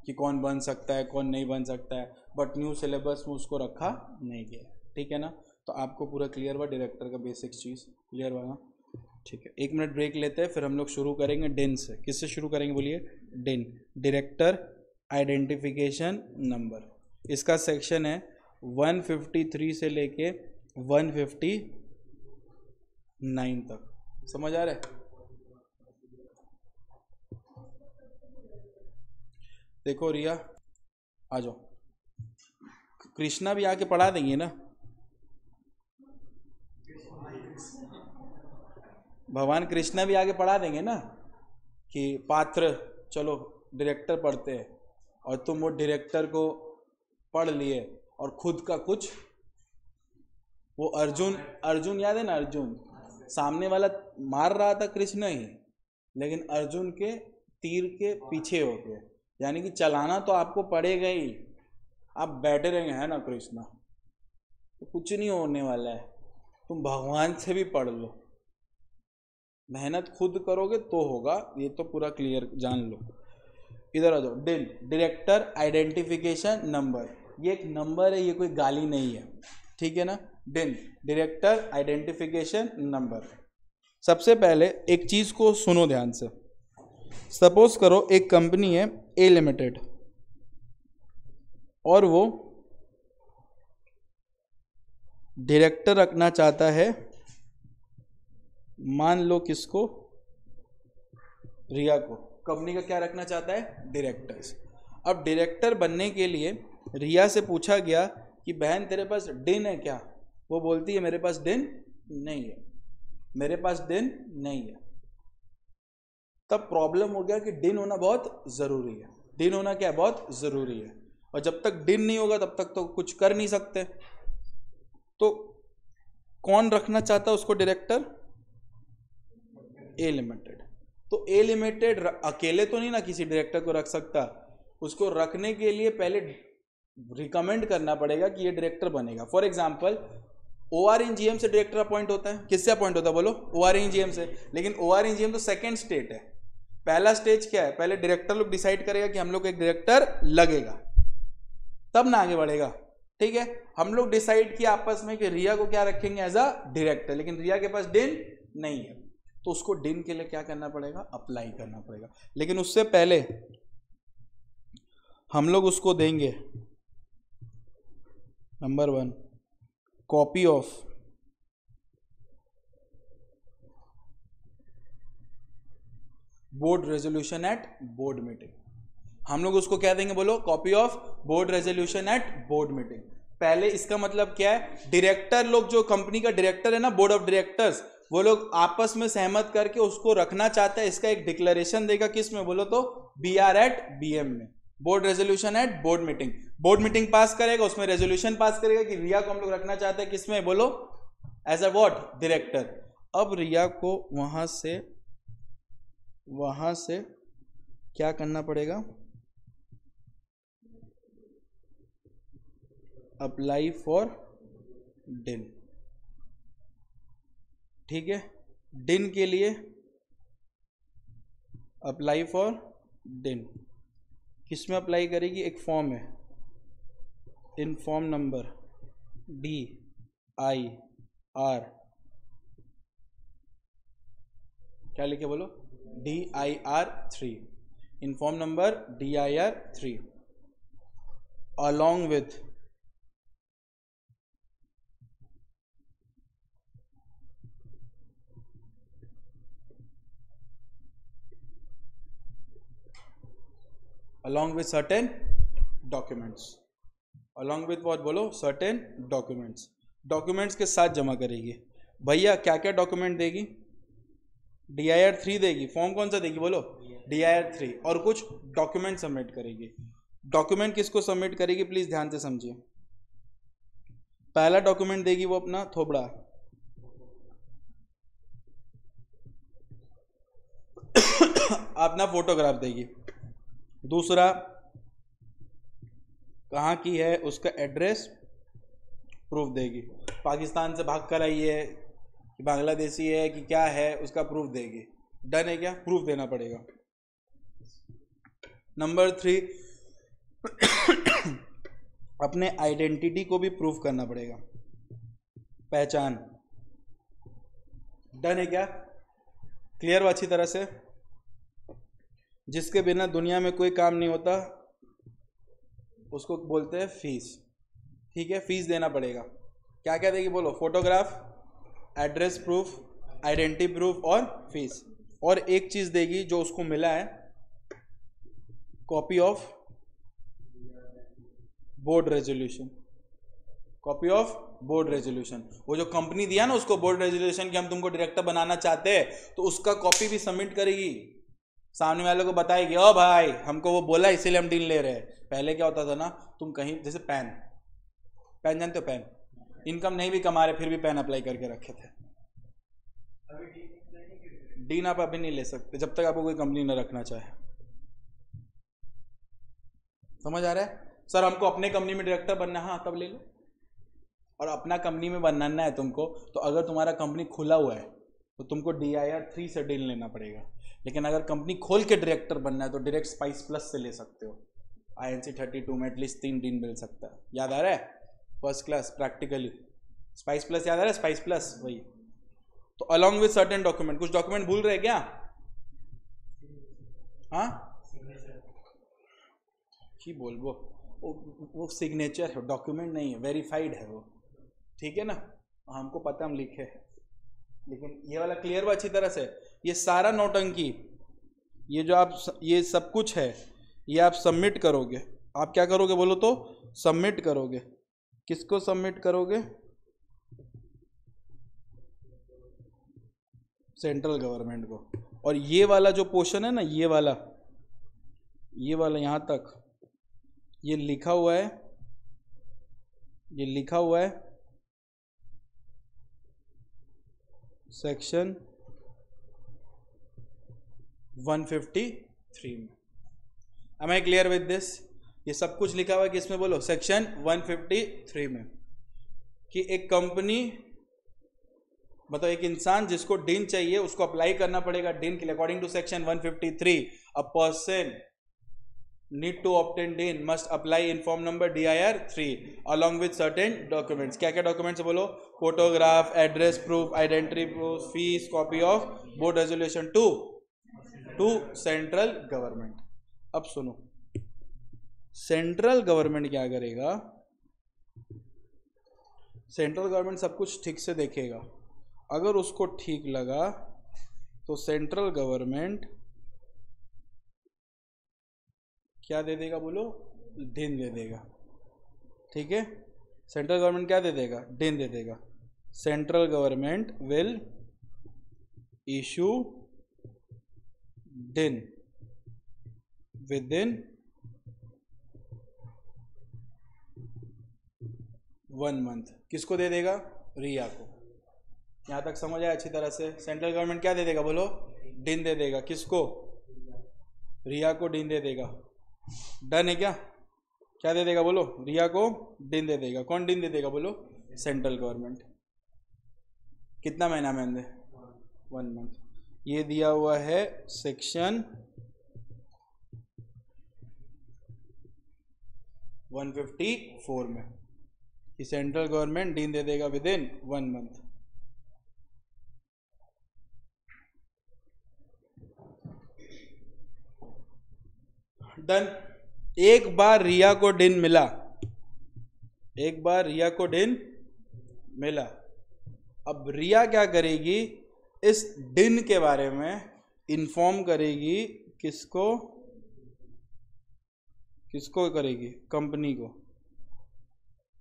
कि कौन बन सकता है कौन नहीं बन सकता है, बट न्यू सिलेबस में उसको रखा नहीं गया, ठीक है ना। तो आपको पूरा क्लियर हुआ डायरेक्टर का बेसिक चीज़, क्लियर हुआ ना, ठीक है। 1 मिनट ब्रेक लेते हैं, फिर हम लोग शुरू करेंगे डिन से। किससे शुरू करेंगे बोलिए? डिन, डायरेक्टर आइडेंटिफिकेशन नंबर। इसका सेक्शन है 153 से लेके 159 तक, समझ आ रहा है? देखो रिया आ जाओ, कृष्णा भी आके पढ़ा देंगे ना, भगवान कृष्णा भी आगे पढ़ा देंगे ना कि पात्र, चलो डायरेक्टर पढ़ते हैं और तुम वो डायरेक्टर को पढ़ लिए और खुद का कुछ, वो अर्जुन याद है ना, अर्जुन सामने वाला मार रहा था कृष्ण ही, लेकिन अर्जुन के तीर के पीछे हो गए, यानी कि चलाना तो आपको पड़ेगा ही, आप बैठे रहेंगे है ना कृष्णा, तो कुछ नहीं होने वाला है। तुम भगवान से भी पढ़ लो, मेहनत खुद करोगे तो होगा, ये तो पूरा क्लियर जान लो। इधर आ जाओ, डिन, डायरेक्टर आइडेंटिफिकेशन नंबर, ये एक नंबर है, ये कोई गाली नहीं है, ठीक है ना। डिन, डायरेक्टर आइडेंटिफिकेशन नंबर। सबसे पहले एक चीज को सुनो ध्यान से, सपोज करो एक कंपनी है ए लिमिटेड और वो डायरेक्टर रखना चाहता है, मान लो किसको, रिया को, कंपनी का क्या रखना चाहता है? डायरेक्टर्स। अब डायरेक्टर बनने के लिए रिया से पूछा गया कि बहन तेरे पास डिन है क्या? वो बोलती है मेरे पास डिन नहीं है, मेरे पास डिन नहीं है। तब प्रॉब्लम हो गया कि डिन होना बहुत जरूरी है, डिन होना क्या है? बहुत जरूरी है, और जब तक डिन नहीं होगा तब तक तो कुछ कर नहीं सकते। तो कौन रखना चाहता है उसको डायरेक्टर? ए लिमिटेड। तो ए लिमिटेड अकेले तो नहीं ना किसी डायरेक्टर को रख सकता, उसको रखने के लिए पहले रिकमेंड करना पड़ेगा कि ये डायरेक्टर बनेगा। फॉर एग्जांपल ORNGM से डायरेक्टर अपॉइंट होता है, किससे अपॉइंट होता है बोलो? ORNGM से। लेकिन ORNGM तो सेकेंड स्टेट है, पहला स्टेज क्या है? पहले डायरेक्टर लोग डिसाइड करेगा कि हम लोग को एक डायरेक्टर लगेगा, तब ना आगे बढ़ेगा, ठीक है। हम लोग डिसाइड किया आपस में कि रिया को क्या रखेंगे एज अ डायरेक्टर, लेकिन रिया के पास डिन नहीं है, तो उसको डिन के लिए क्या करना पड़ेगा? अप्लाई करना पड़ेगा। लेकिन उससे पहले हम लोग उसको देंगे number 1 copy of board resolution at board meeting. हम लोग उसको क्या देंगे बोलो? Copy of board resolution at board meeting. पहले इसका मतलब क्या है? डायरेक्टर लोग, जो कंपनी का डायरेक्टर है ना, बोर्ड ऑफ डायरेक्टर्स, वो लोग आपस में सहमत करके उसको रखना चाहता है, इसका एक डिक्लेरेशन देगा, किस में बोलो तो? BR एट BM में, board resolution at board meeting. Board meeting pass करेगा, उसमें रेजोल्यूशन पास करेगा कि रिया को हम लोग रखना चाहते हैं किस में बोलो? As a what? डायरेक्टर। अब रिया को वहां से क्या करना पड़ेगा? अप्लाई फॉर डिन, ठीक है। डिन के लिए अप्लाई फॉर डिन, किस में अप्लाई करेगी? एक फॉर्म है, इन फॉर्म नंबर DIR, क्या लिखे बोलो? DIR3, inform number DIR3 along with certain documents, along with what बोलो? certain documents, डॉक्यूमेंट्स के साथ जमा करेगी। भैया क्या क्या डॉक्यूमेंट देगी? DIR3 देगी। फॉर्म कौन सा देगी बोलो? DIR3, और कुछ डॉक्यूमेंट सबमिट करेगी। डॉक्यूमेंट किसको सबमिट करेगी? प्लीज ध्यान से समझिए। पहला डॉक्यूमेंट देगी वो अपना थोबड़ा, अपना फोटोग्राफ देगी। दूसरा कहाँ की है उसका एड्रेस प्रूफ देगी, पाकिस्तान से भाग कर आई है कि बांग्लादेशी है कि क्या है, उसका प्रूफ देगी। डन है क्या? प्रूफ देना पड़ेगा। नंबर 3, अपने आइडेंटिटी को भी प्रूफ करना पड़ेगा, पहचान। डन है क्या? क्लियर हो अच्छी तरह से? जिसके बिना दुनिया में कोई काम नहीं होता उसको बोलते हैं फीस। ठीक है, फीस देना पड़ेगा। क्या क्या देगी बोलो? Photograph, address proof, identity proof और फीस। और एक चीज देगी जो उसको मिला है, copy of board resolution, copy of board resolution. वो जो कंपनी दिया ना उसको बोर्ड रेजोल्यूशन कि हम तुमको डायरेक्टर बनाना चाहते हैं, तो उसका कॉपी भी सबमिट करेगी, सामने वाले को बताएगी, ओ भाई हमको वो बोला इसीलिए हम डील ले रहे हैं। पहले क्या होता था ना, तुम कहीं जैसे पैन जानते हो? पैन इनकम नहीं भी कमा रहे फिर भी पैन अप्लाई करके रखे थे। डीन आप अभी नहीं ले सकते जब तक आपको कोई कंपनी न रखना चाहे। समझ आ रहा है? सर हमको अपने कंपनी में डायरेक्टर बनना है, हाँ तब ले लो। और अपना कंपनी में बनना है तुमको, तो अगर तुम्हारा कंपनी खुला हुआ है तो तुमको DIR3 से डील लेना पड़ेगा। लेकिन अगर कंपनी खोल के डायरेक्टर बनना है तो डायरेक्ट स्पाइस प्लस से ले सकते हो। INC 32 में एटलीस्ट 3 दिन मिल सकता है। याद आ रहा है? First class practically spice plus याद आ रहा है? स्पाइस प्लस वही। तो अलॉन्ग विथ सर्टेन डॉक्यूमेंट, कुछ डॉक्यूमेंट भूल रहे क्या? हाँ की बोल वो सिग्नेचर है, डॉक्यूमेंट नहीं है, वेरीफाइड है वो। ठीक है ना, हमको पता हम लिखे, लेकिन ये वाला क्लियर हुआ अच्छी तरह से? ये सारा नौटंकी, ये जो आप ये सब कुछ है ये आप सबमिट करोगे। आप क्या करोगे बोलो तो? सबमिट करोगे। किसको सबमिट करोगे? सेंट्रल गवर्नमेंट को। और ये वाला जो पोर्शन है ना, ये वाला यहां तक ये लिखा हुआ है, सेक्शन 153 में। Am I clear with this? ये सब कुछ लिखा हुआ है किसमें बोलो? सेक्शन 153 में। कि एक कंपनी मतलब एक इंसान जिसको डीन चाहिए उसको अप्लाई करना पड़ेगा डीन के लिए। According to section 153 a person need to obtain DIN must apply in form number DIR3 along with certain documents. क्या क्या डॉक्यूमेंट्स बोलो? Photograph, address proof, identity proof, fees, copy of board resolution to central government. अब सुनो, central government क्या करेगा? Central government सब कुछ ठीक से देखेगा। अगर उसको ठीक लगा तो सेंट्रल गवर्नमेंट क्या दे देगा बोलो? डीन दे देगा। ठीक है, सेंट्रल गवर्नमेंट क्या दे देगा? डीन दे देगा। Central government will issue dean with in 1 month. किसको दे देगा? रिया को। यहां तक समझ आया अच्छी तरह से? सेंट्रल गवर्नमेंट क्या दे देगा बोलो? डीन दे देगा। किसको? रिया को डीन दे देगा। डन है क्या? क्या दे देगा बोलो? रिया को डीन दे देगा। कौन डीन दे देगा बोलो? Central government. कितना महीना में अंदर? 1 मंथ। ये दिया हुआ है सेक्शन 154 में कि सेंट्रल गवर्नमेंट डीन दे देगा विद इन 1 मंथ। डन। एक बार रिया को डिन मिला, एक बार रिया को डिन मिला। अब रिया क्या करेगी, इस डिन के बारे में इन्फॉर्म करेगी किसको, किसको करेगी, कंपनी को।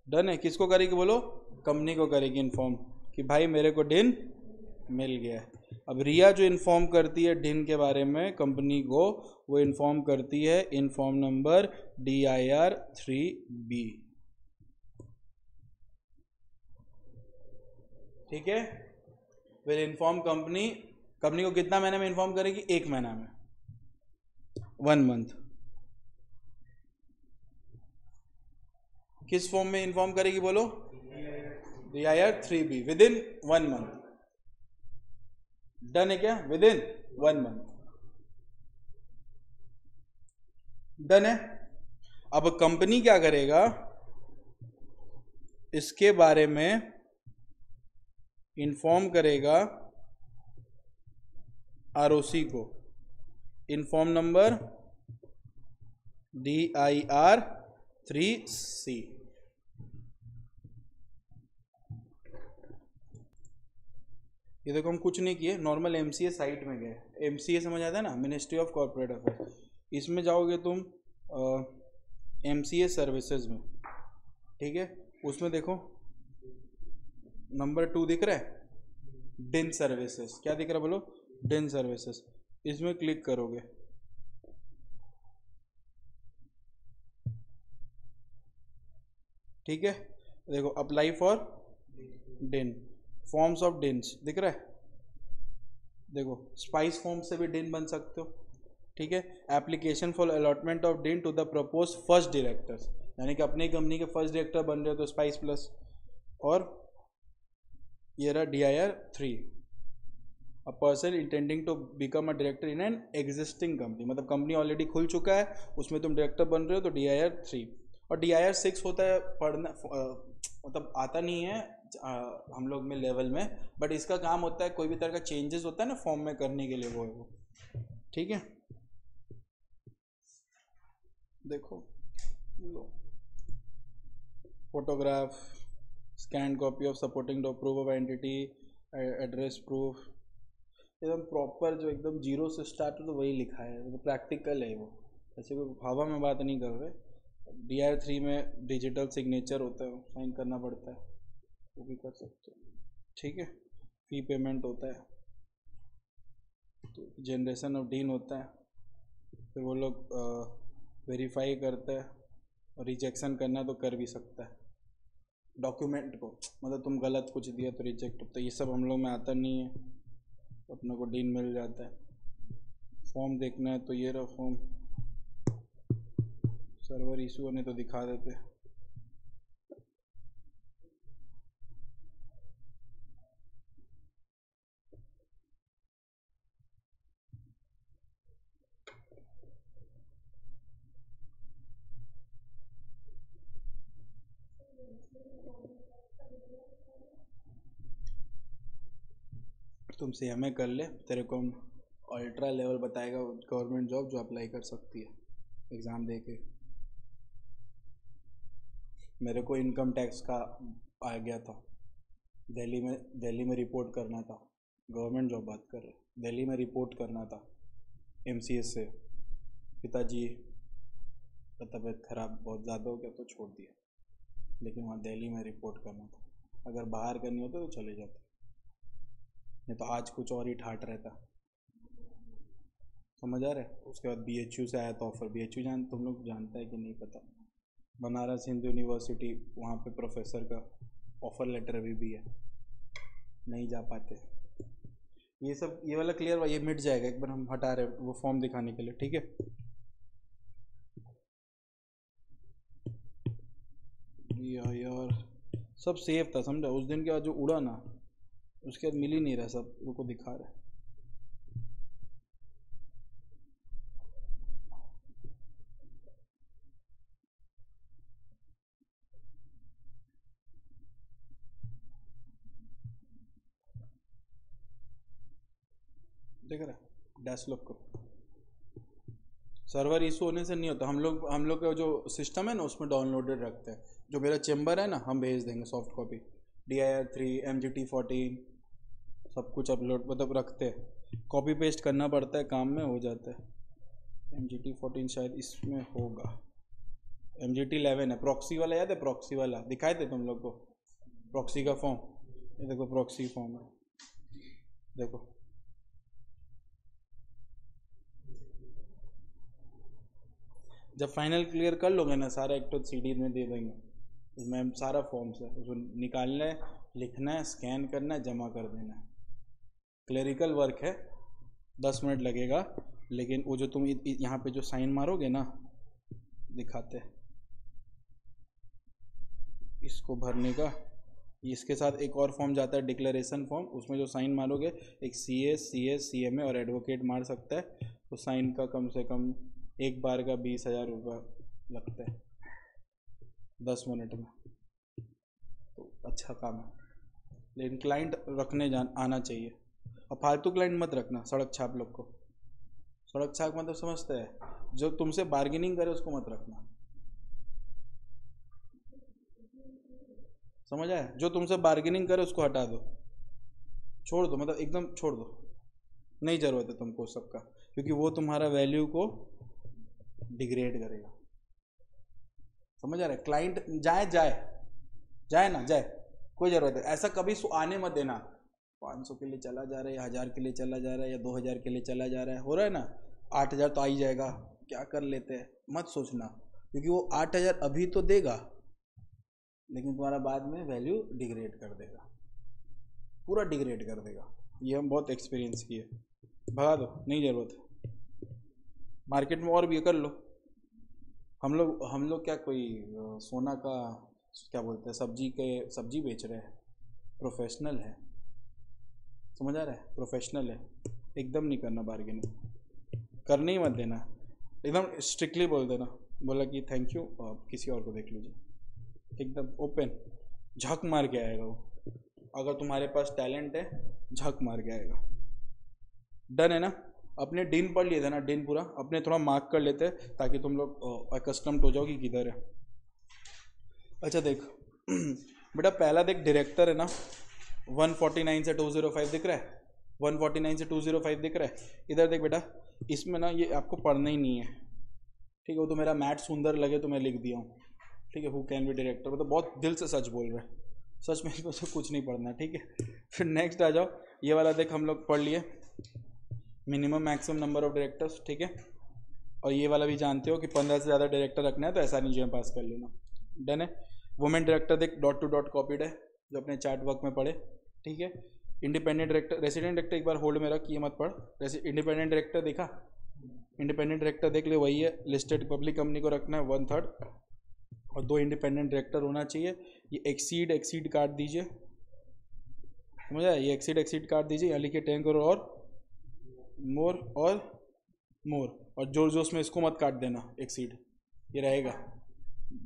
डन है, किसको करेगी बोलो, कंपनी को करेगी इन्फॉर्म कि भाई मेरे को डिन मिल गया है। अब रिया जो इन्फॉर्म करती है डिन के बारे में कंपनी को, वो इन्फॉर्म करती है इन्फॉर्म नंबर DIR3B। ठीक है, विल इन्फॉर्म कंपनी, कंपनी को कितना महीने में इन्फॉर्म करेगी, 1 महीना में, 1 मंथ। किस फॉर्म में इन्फॉर्म करेगी बोलो, DIR3B with in 1 month. Done है क्या, विद इन 1 मंथ। डन है। अब कंपनी क्या करेगा, इसके बारे में इन्फॉर्म करेगा ROC को, इन्फॉर्म नंबर DIR3C। ये देखो हम कुछ नहीं किए, नॉर्मल MCA साइट में गए। MCA समझ आता है ना, मिनिस्ट्री ऑफ कॉर्पोरेट अफेयर्स। इसमें जाओगे तुम MCA सर्विसेज में, ठीक है, उसमें देखो नंबर 2 दिख रहा है, डिन सर्विसेज। क्या दिख रहा है बोलो, डिन सर्विसेज। इसमें क्लिक करोगे, ठीक है, देखो अप्लाई फॉर डिन, फॉर्म्स ऑफ डिन्स दिख रहा है। देखो स्पाइस फॉर्म से भी डिन बन सकते हो, ठीक है। Application for allotment of DIN to the propose first directors, यानी कि अपनी कंपनी के फर्स्ट डायरेक्टर बन रहे हो तो स्पाइस प्लस। और ये रहा DIR3, a person intending to become a director in an existing company, मतलब कंपनी ऑलरेडी खुल चुका है, उसमें तुम डायरेक्टर बन रहे हो तो DIR3। और DIR6 होता है पढ़ना, मतलब आता नहीं है हम लोग में लेवल में, बट इसका काम होता है कोई भी तरह का चेंजेस होता है ना फॉर्म में करने के लिए, वो है वो, ठीक है। देखो लो, photograph, scan copy of supporting doc, proof of identity, address proof, एकदम प्रॉपर जो एकदम जीरो से स्टार्ट हो तो वही लिखा है, तो प्रैक्टिकल है वो, ऐसे कोई हवा में बात नहीं कर रहे। DIR3 में डिजिटल सिग्नेचर होता है, साइन करना पड़ता है, वो भी कर सकते हो, ठीक है। फी पेमेंट होता है, तो जनरेशन ऑफ डीन होता है, फिर वो लोग वेरीफाई करता है, और रिजेक्शन करना तो कर भी सकता है डॉक्यूमेंट को, मतलब तुम गलत कुछ दिया तो रिजेक्ट होता है। ये सब हम लोग में आता नहीं है, अपने को डीन मिल जाता है। फॉर्म देखना है तो ये रहा फॉर्म, सर्वर इशू होने तो दिखा देते हैं। तुम CMA कर ले, तेरे को अल्ट्रा लेवल बताएगा गवर्नमेंट जॉब जो अप्लाई कर सकती है एग्ज़ाम दे के। मेरे को इनकम टैक्स का आ गया था, दिल्ली में रिपोर्ट करना था, गवर्नमेंट जॉब बात कर रहे, दिल्ली में रिपोर्ट करना था MCA से। पिताजी का तबीयत खराब बहुत ज़्यादा हो गया तो छोड़ दिया, लेकिन वहाँ दिल्ली में रिपोर्ट करना था। अगर बाहर करनी होती तो चले जाते, नहीं तो आज कुछ और ही ठाट रहता, समझ आ रहा है। उसके बाद BHU से आया था ऑफर, BHU तुम लोग जानता है कि नहीं पता, बनारस हिंदू यूनिवर्सिटी, वहाँ पे प्रोफेसर का ऑफर लेटर अभी भी है, नहीं जा पाते। ये सब, ये वाला क्लियर, ये मिट जाएगा, एक बार हम हटा रहे वो फॉर्म दिखाने के लिए, ठीक है। यार सब सेफ था, समझा। उस दिन के बाद जो उड़ा ना, उसके बाद मिल ही नहीं रहा, सब रुको दिखा रहा है। दिख रहा है डैश लॉक को। सर्वर इशू होने से नहीं होता, हम लोग का जो सिस्टम है ना उसमें डाउनलोडेड रखते हैं। जो मेरा चेम्बर है ना हम भेज देंगे सॉफ्ट कॉपी, DIR3 MGT14 सब कुछ अपलोड मतलब रखते हैं। कॉपी पेस्ट करना पड़ता है, काम में हो जाता है। MGT14 शायद इसमें होगा, MGT11 है। प्रॉक्सी वाला याद है, प्रॉक्सी वाला दिखाए थे तुम लोग को, प्रॉक्सी का फॉर्म, ये देखो प्रॉक्सी फॉर्म है, देखो जब फाइनल क्लियर कर लोगे ना सारा, एक तो CD में दे देंगे, उसमें सारा फॉर्म्स है, उसको निकालना है, लिखना है, स्कैन करना है, जमा कर देना है। क्लरिकल वर्क है, 10 मिनट लगेगा, लेकिन वो जो तुम यहाँ पे जो साइन मारोगे ना, दिखाते हैं इसको भरने का, इसके साथ एक और फॉर्म जाता है डिक्लेरेशन फॉर्म, उसमें जो साइन मारोगे एक CS CMA और एडवोकेट मार सकता है, तो साइन का कम से कम एक बार का 20,000 रुपये लगता है 10 मिनट में, तो अच्छा काम है। लेकिन क्लाइंट रखने आना चाहिए, और फालतू क्लाइंट मत रखना। सड़क छाप लोग को, सड़क छाप मतलब समझते हैं, जो तुमसे बार्गेनिंग करे उसको मत रखना, समझ आया? जो तुमसे बार्गेनिंग करे उसको हटा दो, छोड़ दो, मतलब एकदम छोड़ दो, नहीं ज़रूरत है तुमको सबका, क्योंकि वो तुम्हारा वैल्यू को डिग्रेड करेगा। समझ आ रहा है? क्लाइंट जाए जाए जाए ना जाए, कोई ज़रूरत है, ऐसा कभी आने मत देना 500 के लिए चला जा रहा है, या 1000 के लिए चला जा रहा है, या 2000 के लिए चला जा रहा है, हो रहा है ना 8000 तो आ ही जाएगा, क्या कर लेते हैं, मत सोचना, क्योंकि वो 8000 अभी तो देगा, लेकिन तुम्हारा बाद में वैल्यू डिग्रेड कर देगा, पूरा डिग्रेड कर देगा। ये हम बहुत एक्सपीरियंस किए, भगा दो, नहीं ज़रूरत है। मार्केट में और भी कर लो, हम लोग क्या कोई सोना का क्या बोलते हैं, सब्जी बेच रहे हैं, प्रोफेशनल है, समझ आ रहा है? प्रोफेशनल है, एकदम नहीं करना बार्गेनिंग, करने ही मत देना, एकदम स्ट्रिक्टली बोल देना, बोला कि थैंक यू किसी और को देख लीजिए, एकदम ओपन, झक मार के आएगा वो, अगर तुम्हारे पास टैलेंट है झक मार के आएगा। डन है ना? अपने डिन पढ़ लिए थे ना, डिन पूरा अपने थोड़ा मार्क कर लेते ताकि तुम लोग अकस्टम्ड हो जाओ कि किधर है। अच्छा देख बेटा, पहला देख डायरेक्टर है ना, 149 से 205 दिख रहा है, 149 से 205 दिख रहा है, इधर देख बेटा, इसमें ना ये आपको पढ़ना ही नहीं है, ठीक है? वो तो मेरा मैथ सुंदर लगे तो मैं लिख दिया हूँ, ठीक है? हु कैन बी डायरेक्टर, मतलब बहुत दिल से सच बोल रहा है, सच में इसमें से कुछ नहीं पढ़ना, ठीक है? फिर नेक्स्ट आ जाओ, ये वाला देख हम लोग पढ़ लिए, minimum maximum number of directors, ठीक है? और ये वाला भी जानते हो कि 15 से ज़्यादा डायरेक्टर रखना है तो ऐसा नहीं पास कर लेना। डन है? वुमेन डायरेक्टर देख डॉट टू डॉट कॉपीड है, जो अपने चार्ट वर्क में पढ़े, ठीक है? इंडिपेंडेंट डायरेक्टर, रेसिडेंट डायरेक्टर एक बार होल्ड में रख, ये मत पढ़। इंडिपेंडेंट डायरेक्टर देखा, इंडिपेंडेंट डायरेक्टर देख ले, वही है, लिस्टेड पब्लिक कंपनी को रखना है 1/3, और 2 इंडिपेंडेंट डायरेक्टर होना चाहिए। ये एक्सीड काट दीजिए, समझ आया? ये एक्सीड काट दीजिए, यहाँ लिखिए 10 करोड़ और मोर और मोर, और जोर जोश में इसको मत काट देना, एक्सीड, ये रहेगा।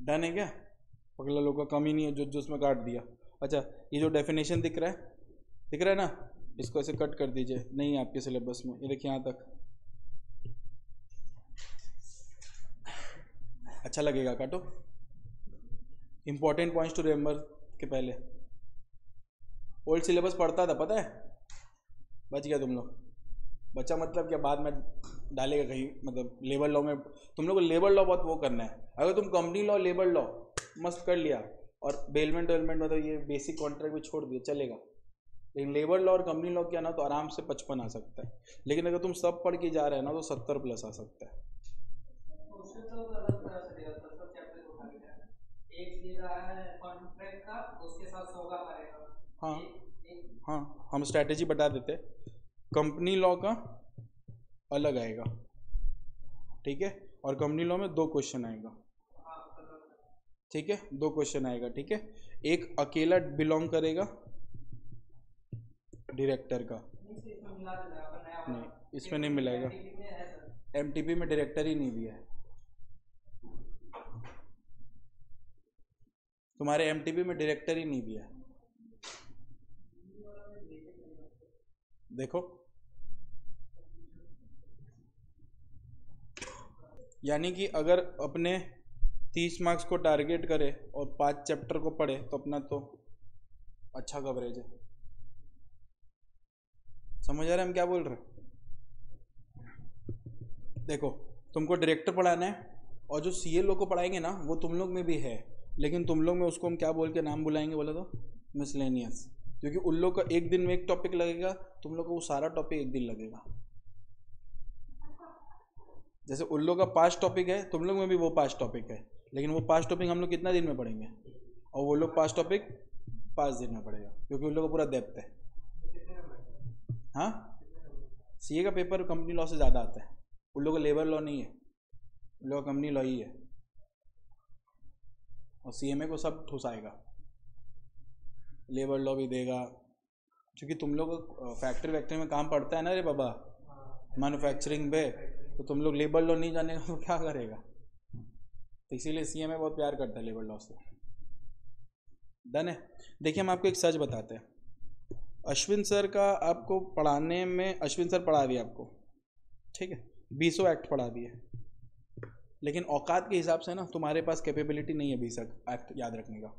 डन है क्या? पगला लोग का कम ही नहीं है, जो जोश में काट दिया। अच्छा, ये जो डेफिनेशन दिख रहा है ना, इसको ऐसे कट कर दीजिए, नहीं है आपके सिलेबस में, ये देखिए यहाँ तक। अच्छा लगेगा, काटो। इंपॉर्टेंट पॉइंट्स टू रिमेंबर के पहले, ओल्ड सिलेबस पढ़ता था, पता है? बच गया तुम लोग, बच्चा मतलब क्या, बाद में डालेगा कहीं, मतलब लेबर लॉ में तुम लोग को लेबर लॉ बहुत वो करना है। अगर तुम कंपनी लॉ लेबर लॉ मस्त कर लिया, और बेलमेंट वेलमेंट मतलब ये बेसिक कॉन्ट्रैक्ट भी छोड़ दिया, चलेगा, लेकिन लेबर लॉ और कंपनी लॉ किया ना तो आराम से 55 आ सकता है। लेकिन अगर तुम सब पढ़ के जा रहे हैं ना तो 70 प्लस आ सकता है। हाँ हाँ, हम स्ट्रैटेजी बता देते, कंपनी लॉ का अलग आएगा, ठीक है? और कंपनी लॉ में 2 क्वेश्चन आएगा, ठीक है? 2 क्वेश्चन आएगा, ठीक है? एक अकेला बिलोंग करेगा डायरेक्टर का, नहीं इसमें नहीं मिलेगा, MTP में डायरेक्टर ही नहीं दिया है तुम्हारे, MTP में डायरेक्टर ही नहीं दिया है, देखो यानी कि अगर अपने 30 मार्क्स को टारगेट करे और 5 चैप्टर को पढ़े तो अपना तो अच्छा कवरेज है। समझ आ रहे हम क्या बोल रहे हैं? देखो तुमको डायरेक्टर पढ़ाना है और जो सीए लोग को पढ़ाएंगे ना वो तुम लोग में भी है, लेकिन तुम लोग में उसको हम क्या बोल के नाम बुलाएंगे बोला तो मिसलेनियस, क्योंकि उन लोग का एक दिन में एक टॉपिक लगेगा, तुम लोग को वो सारा टॉपिक एक दिन लगेगा। जैसे उन लोग का 5 टॉपिक है, तुम लोग में भी वो 5 टॉपिक है, लेकिन वो 5 टॉपिक हम लोग कितना दिन में पढ़ेंगे और वो लोग 5 टॉपिक 5 दिन में पढ़ेगा, क्योंकि उन लोग का पूरा डेप्थ है। हाँ, सीए का पेपर कंपनी लॉ से ज़्यादा आता है, उन लोग का लेबर लॉ नहीं है, उन लोग का कंपनी लॉ ही है, और सीएमए को सब ठुसाएगा, लेबर लॉ भी देगा, क्योंकि तुम लोग फैक्ट्री में काम पड़ता है ना रे बाबा, मैन्युफैक्चरिंग पे, तो तुम लोग लेबर लॉ नहीं जानेगा तो क्या करेगा। तो इसीलिए सीएमए बहुत प्यार करता है लेबर लॉ से। डन है। देखिए हम आपको एक सच बताते हैं, अश्विन सर का आपको पढ़ाने में, अश्विन सर पढ़ा दिए आपको, ठीक है, 20 एक्ट पढ़ा दिए, लेकिन औकात के हिसाब से ना तुम्हारे पास कैपेबिलिटी नहीं है 20 एक्ट याद रखने का,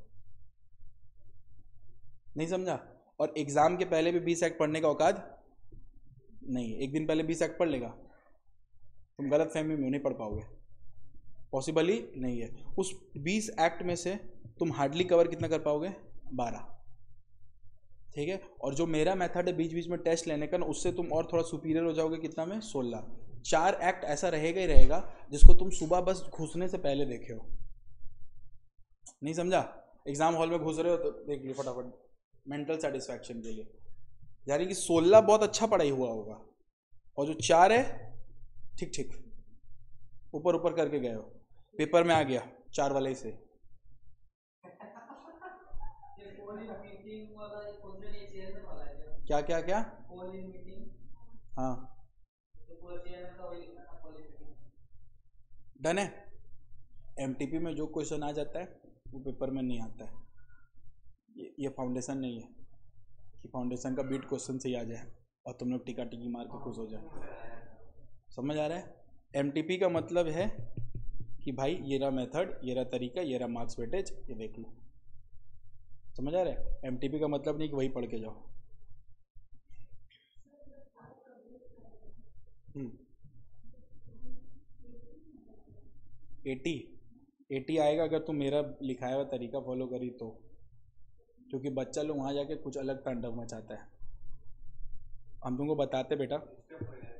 नहीं समझा। और एग्जाम के पहले भी 20 एक्ट पढ़ने का औकात नहीं है। एक दिन पहले 20 एक्ट पढ़ लेगा, तुम गलत फहमी में नहीं पढ़ पाओगे, पॉसिबल ही नहीं है। उस 20 एक्ट में से तुम हार्डली कवर कितना कर पाओगे, 12, ठीक है। और जो मेरा मेथड है बीच बीच में टेस्ट लेने का ना, उससे तुम और थोड़ा सुपीरियर हो जाओगे, कितना में 16। 4 एक्ट ऐसा रहेगा ही रहेगा जिसको तुम सुबह बस घुसने से पहले देखे हो, नहीं समझा। एग्जाम हॉल में घुस रहे हो तो देख लियो फटाफट, मेंटल सेटिस्फैक्शन के लिए, यानी कि 16 बहुत अच्छा पढ़ाई हुआ होगा, और जो 4 है ठीक ठीक ऊपर ऊपर करके गए हो, पेपर में आ गया 4 वाले से। क्या क्या क्या? हाँ डन है। एमटीपी में जो क्वेश्चन आ जाता है वो पेपर में नहीं आता है। ये फाउंडेशन नहीं है कि फाउंडेशन का बीट क्वेश्चन से ही आ जाए और तुम लोग टिका टिकी मार के खुश हो जाए। समझ आ रहा है? एमटीपी का मतलब है कि भाई ये रहा मेथड, ये रहा तरीका, ये रहा मार्क्स वेटेज, ये देख लो। समझ आ रहा है? एमटीपी का मतलब नहीं कि वही पढ़ के जाओ। 80 आएगा अगर तुम मेरा लिखाया हुआ तरीका फॉलो करी तो, क्योंकि बच्चा लोग वहाँ जाके कुछ अलग तांडव मचाता है। हम तुमको बताते बेटा,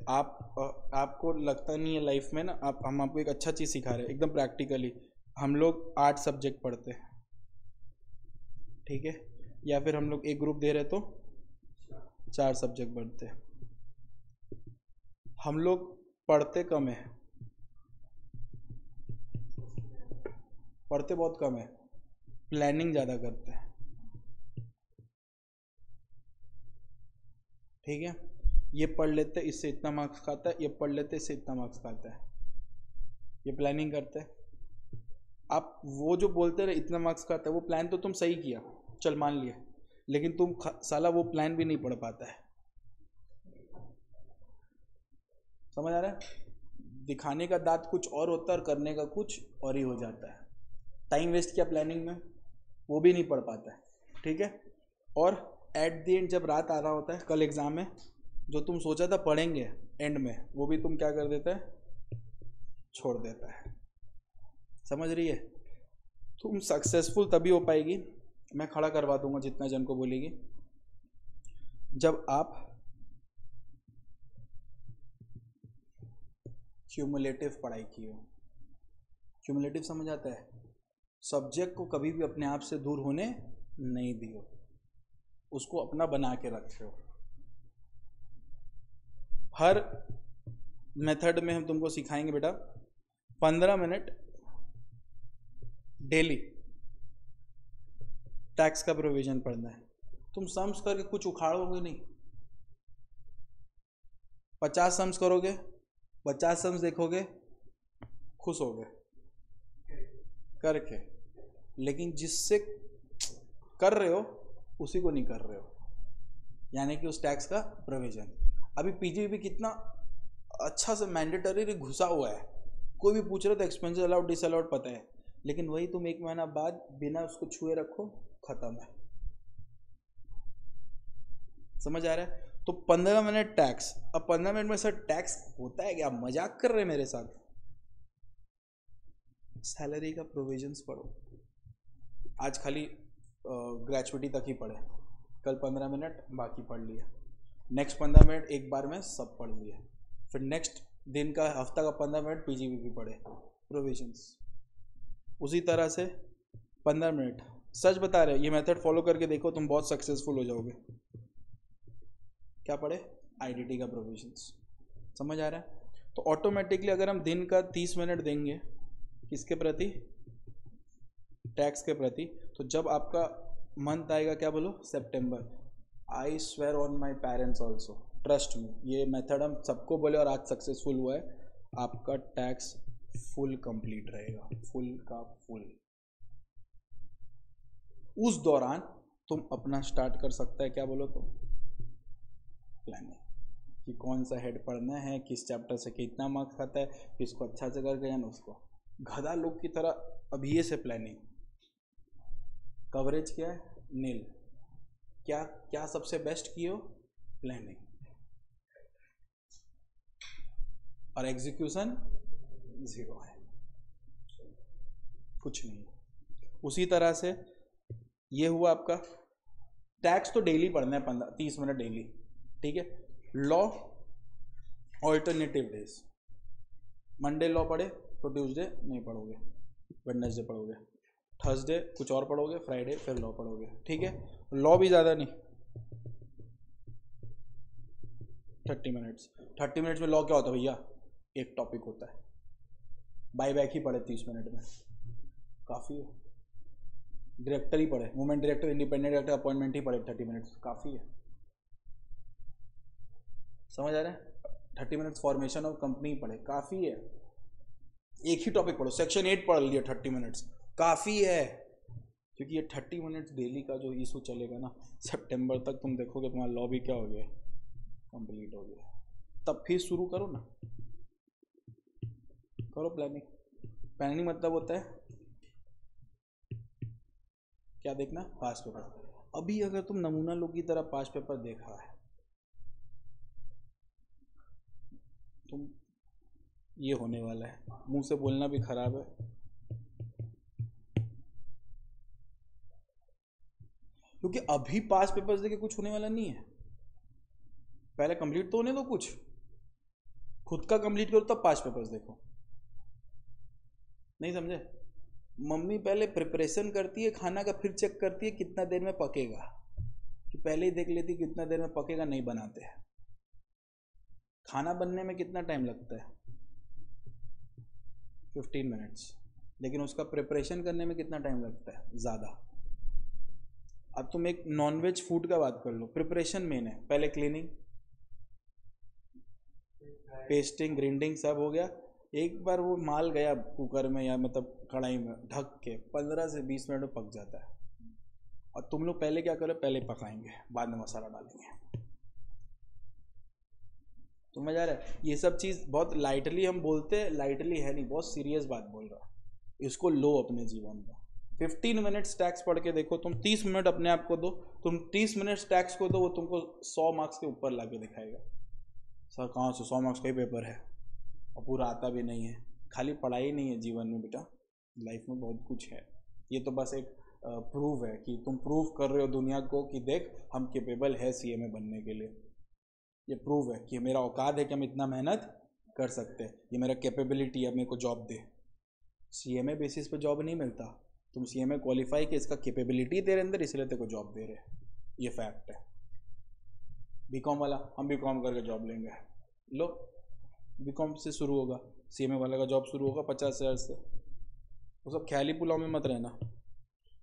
आपको लगता नहीं है लाइफ में ना, हम आपको एक अच्छा चीज़ सिखा रहे हैं एकदम प्रैक्टिकली। हम लोग 8 सब्जेक्ट पढ़ते हैं, ठीक है, या फिर हम लोग एक ग्रुप दे रहे तो 4 सब्जेक्ट पढ़ते हैं। हम लोग पढ़ते कम है, पढ़ते बहुत कम है, प्लानिंग ज़्यादा करते हैं, ठीक है। ये पढ़ लेते इससे इतना मार्क्स खाता है, ये पढ़ लेते इससे इतना मार्क्स खाता है, ये प्लानिंग करते हैं। आप वो जो बोलते रहे इतना मार्क्स खाता है, वो प्लान तो तुम सही किया, चल मान लिया, लेकिन तुम साला वो प्लान भी नहीं पढ़ पाता है। समझ आ रहा है? दिखाने का दांत कुछ और होता है और करने का कुछ और ही हो जाता है। टाइम वेस्ट किया प्लानिंग में, वो भी नहीं पढ़ पाता है, ठीक है। और एट द एंड जब रात आ रहा होता है, कल एग्जाम में जो तुम सोचा था पढ़ेंगे एंड में, वो भी तुम क्या कर देता है, छोड़ देता है। समझ रही है? तुम सक्सेसफुल तभी हो पाएगी, मैं खड़ा करवा दूंगा जितना जन को बोलेगी, जब आप क्यूमुलेटिव पढ़ाई की हो। क्यूमुलेटिव समझ आता है? सब्जेक्ट को कभी भी अपने आप से दूर होने नहीं दियो, उसको अपना बना के रखे हो। हर मेथड में हम तुमको सिखाएंगे बेटा 15 मिनट डेली टैक्स का प्रोविजन पढ़ना है। तुम सम्स करके कुछ उखाड़ोगे नहीं, 50 सम्स करोगे, 50 सम्स देखोगे, खुश हो गए करके, लेकिन जिससे कर रहे हो उसी को नहीं कर रहे हो, यानी कि उस टैक्स का प्रोविजन। अभी पीजीबी कितना अच्छा से मैंडेटरी घुसा हुआ है, कोई भी पूछ रहा तो एक्सपेंसेस अलाउड डिसअलाउड पता है, लेकिन वही तुम 1 महीना बाद बिना उसको छुए रखो, खत्म है। समझ आ रहा है? तो 15 मिनट टैक्स। अब 15 मिनट में सर टैक्स होता है क्या? मजाक कर रहे हैं मेरे साथ? सैलरी का प्रोविजंस पढ़ो। आज खाली ग्रेचुइटी तक ही पढ़े, कल 15 मिनट बाकी पढ़ लिया, नेक्स्ट 15 मिनट एक बार में सब पढ़ लिया, फिर नेक्स्ट दिन का हफ्ता का 15 मिनट पीजीबीपी पढ़े, प्रोविजंस। उसी तरह से 15 मिनट, सच बता रहे, ये मेथड फॉलो करके देखो, तुम बहुत सक्सेसफुल हो जाओगे। क्या पढ़े? आईडीटी का प्रोविजंस। समझ आ रहा है? तो ऑटोमेटिकली अगर हम दिन का 30 मिनट देंगे किसके प्रति? टैक्स के प्रति, तो जब आपका मंथ आएगा, क्या बोलो, सितंबर, I swear on my parents also, trust me, ये मेथड हम सबको बोले और आज सक्सेसफुल हुआ है, आपका टैक्स फुल कंप्लीट रहेगा, फुल का फुल। उस दौरान तुम अपना स्टार्ट कर सकता है, क्या बोलो तो, प्लानिंग, कि कौन सा हेड पढ़ना है, किस चैप्टर से कितना मार्क्स खाता है, किसको अच्छा से कर गया ना उसको, गधा लोग की तरह अभी से प्लानिंग। कवरेज क्या है? नील। क्या क्या सबसे बेस्ट की हो? प्लानिंग। और एग्जीक्यूशन 0 है, कुछ नहीं। उसी तरह से ये हुआ आपका टैक्स, तो डेली पढ़ना है 30 मिनट डेली, ठीक है। Law alternative days, Monday law पढ़े तो ट्यूसडे नहीं पढ़ोगे, वेडनेसडे पढ़ोगे, थर्सडे कुछ और पढ़ोगे, फ्राइडे फिर लॉ पढ़ोगे, ठीक है। लॉ भी ज़्यादा नहीं, 30 मिनट्स। 30 मिनट्स में लॉ क्या होता है भैया? एक टॉपिक होता है, बाय बैक ही पढ़े 30 मिनट में, काफ़ी है। डायरेक्टर ही पढ़े, movement director, independent director, appointment ही पढ़े 30 मिनट्स, काफ़ी है। समझ आ रहा है? 30 मिनट्स फॉर्मेशन ऑफ कंपनी पढ़े, काफ़ी है। एक ही टॉपिक पढ़ो, सेक्शन 8 पढ़ लिया 30 मिनट्स, काफ़ी है। क्योंकि ये 30 मिनट्स डेली का जो इशू चलेगा ना, सितंबर तक तुम देखोगे तुम्हारा लॉ भी क्या हो गया, कंप्लीट हो गया। तब फिर शुरू करो ना, करो प्लानिंग। प्लानिंग मतलब होता है क्या देखना? Past paper. अभी अगर तुम नमूना लोग की तरह पास्ट पेपर देखा है, तुम ये होने वाला है, मुंह से बोलना भी खराब है, क्योंकि अभी पास पेपर्स देके कुछ होने वाला नहीं है। पहले कंप्लीट तो होने दो, कुछ खुद का कंप्लीट करो तब पास पेपर्स देखो। नहीं समझे? मम्मी पहले प्रिपरेशन करती है खाना का, फिर चेक करती है कितना देर में पकेगा, कि पहले ही देख लेती कितना देर में पकेगा, नहीं बनाते हैं। खाना बनने में कितना टाइम लगता है? 15 मिनट्स, लेकिन उसका प्रिपरेशन करने में कितना टाइम लगता है? ज़्यादा। अब तुम एक नॉनवेज फूड का बात कर लो, प्रिपरेशन मेन है, पहले क्लीनिंग, पेस्टिंग, ग्राइंडिंग सब हो गया, एक बार वो माल गया कुकर में या मतलब कढ़ाई में, ढक के 15 से 20 मिनट में पक जाता है। और तुम लोग पहले क्या करो? पहले पकाएंगे, बाद में मसाला डालेंगे। तो मजा आ रहा है? ये सब चीज़ बहुत लाइटली हम बोलते हैं, लाइटली है नहीं, बहुत सीरियस बात बोल रहा हूँ, इसको लो अपने जीवन में। 15 मिनट्स टैक्स पढ़ के देखो, तुम 30 मिनट अपने आप को दो, तुम 30 मिनट्स टैक्स को दो, वो तुमको 100 मार्क्स के ऊपर ला के दिखाएगा। सर कहाँ से 100 मार्क्स का ही पेपर है और पूरा आता भी नहीं है। खाली पढ़ाई नहीं है जीवन में बेटा, लाइफ में बहुत कुछ है। ये तो बस एक प्रूव है कि तुम प्रूव कर रहे हो दुनिया को कि देख हम केपेबल है सीएमए बनने के लिए। ये प्रूव है कि मेरा औकात है कि हम इतना मेहनत कर सकते हैं, ये मेरा कैपेबिलिटी है, मेरे को जॉब दे। सीएमए बेसिस पे जॉब नहीं मिलता, तुम सीएमए क्वालिफाई कि इसका कैपेबिलिटी तेरे अंदर, इसलिए तेरे को जॉब दे रहे हैं, ये फैक्ट है। बीकॉम वाला, हम बीकॉम करके जॉब लेंगे, लो बीकॉम से शुरू होगा, सीएमए वाला का जॉब शुरू होगा 50,000 से। वो सब ख्याली पुलाव में मत रहना।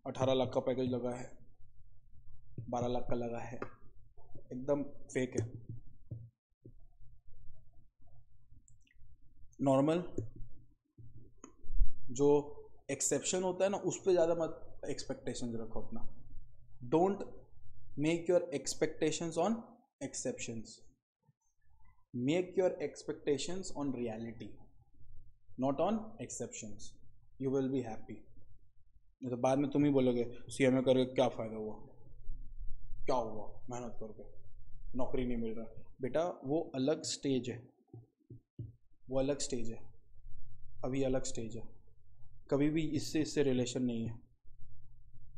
18 लाख का पैकेज लगा है, 12 लाख का लगा है, एकदम फेक है। नॉर्मल जो एक्सेप्शन होता है ना, उस पर ज़्यादा मत एक्सपेक्टेशंस रखो अपना। Don't make your expectations on exceptions, make your expectations on reality. Not on exceptions, you will be happy. नहीं तो बाद में तुम ही बोलोगे CMA करके क्या फ़ायदा हुआ, क्या हुआ, मेहनत करके नौकरी नहीं मिल रहा। बेटा वो अलग स्टेज है, वो अलग स्टेज है, अभी अलग स्टेज है, कभी भी इससे रिलेशन नहीं है।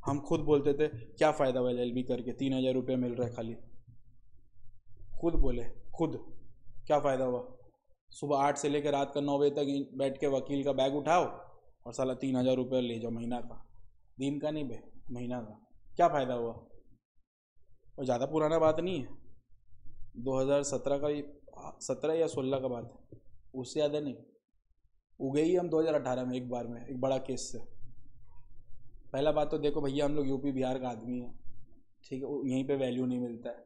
हम खुद बोलते थे क्या फ़ायदा हुआ LLB करके, 3,000 रुपये मिल रहा है खाली, खुद बोले, खुद क्या फ़ायदा हुआ। सुबह 8 से लेकर रात का 9 बजे तक बैठ के वकील का बैग उठाओ और साला 3,000 रुपये ले जाओ महीना का, दिन का नहीं बे, महीना का, क्या फ़ायदा हुआ। और ज़्यादा पुराना बात नहीं है, 2017 का, 17 या 16 का बात है, उससे ज़्यादा नहीं। उगे ही हम 2018 में एक बार में एक बड़ा केस से। पहला बात तो देखो भैया हम लोग यूपी बिहार का आदमी है, ठीक है, यहीं पे वैल्यू नहीं मिलता है,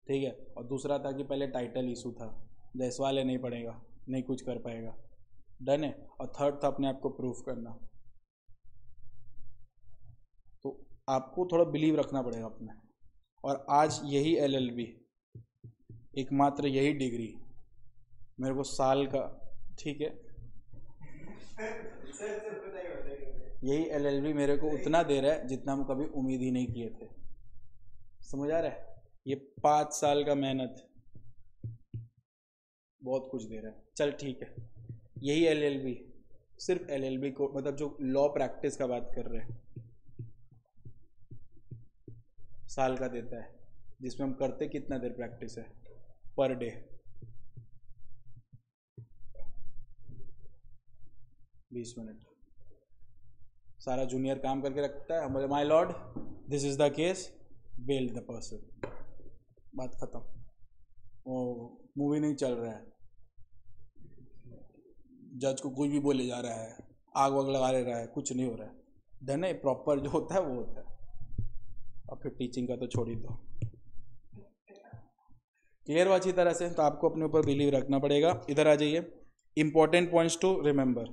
ठीक है। और दूसरा था कि पहले टाइटल इशू था, जायसवाल है नहीं पड़ेगा, नहीं कुछ कर पाएगा, डन है। और थर्ड था अपने आप को प्रूफ करना। तो आपको थोड़ा बिलीव रखना पड़ेगा अपने। और आज यही LLB, एकमात्र यही डिग्री मेरे को साल का, ठीक है, यही LLB मेरे को उतना दे रहा है जितना हम कभी उम्मीद ही नहीं किए थे। समझ आ रहा है? ये 5 साल का मेहनत बहुत कुछ दे रहा है। चल ठीक है, यही LLB, सिर्फ LLB को, मतलब जो लॉ प्रैक्टिस का बात कर रहे हैं, साल का देता है, जिसमें हम करते कितना देर प्रैक्टिस है पर डे, 20 मिनट। सारा जूनियर काम करके रखता है, हम बोले my lord this is the case, bail the person, बात खत्म। वो मूवी नहीं चल रहा है, जज को कुछ भी बोले जा रहा है, आग वाग लगा ले रहा है, कुछ नहीं हो रहा है, धन है प्रॉपर जो होता है वो होता है। और फिर टीचिंग का तो छोड़ ही दो। क्लियर हुआ अच्छी तरह से? तो आपको अपने ऊपर बिलीव रखना पड़ेगा। इधर आ जाइए, इंपॉर्टेंट पॉइंट्स टू रिमेंबर।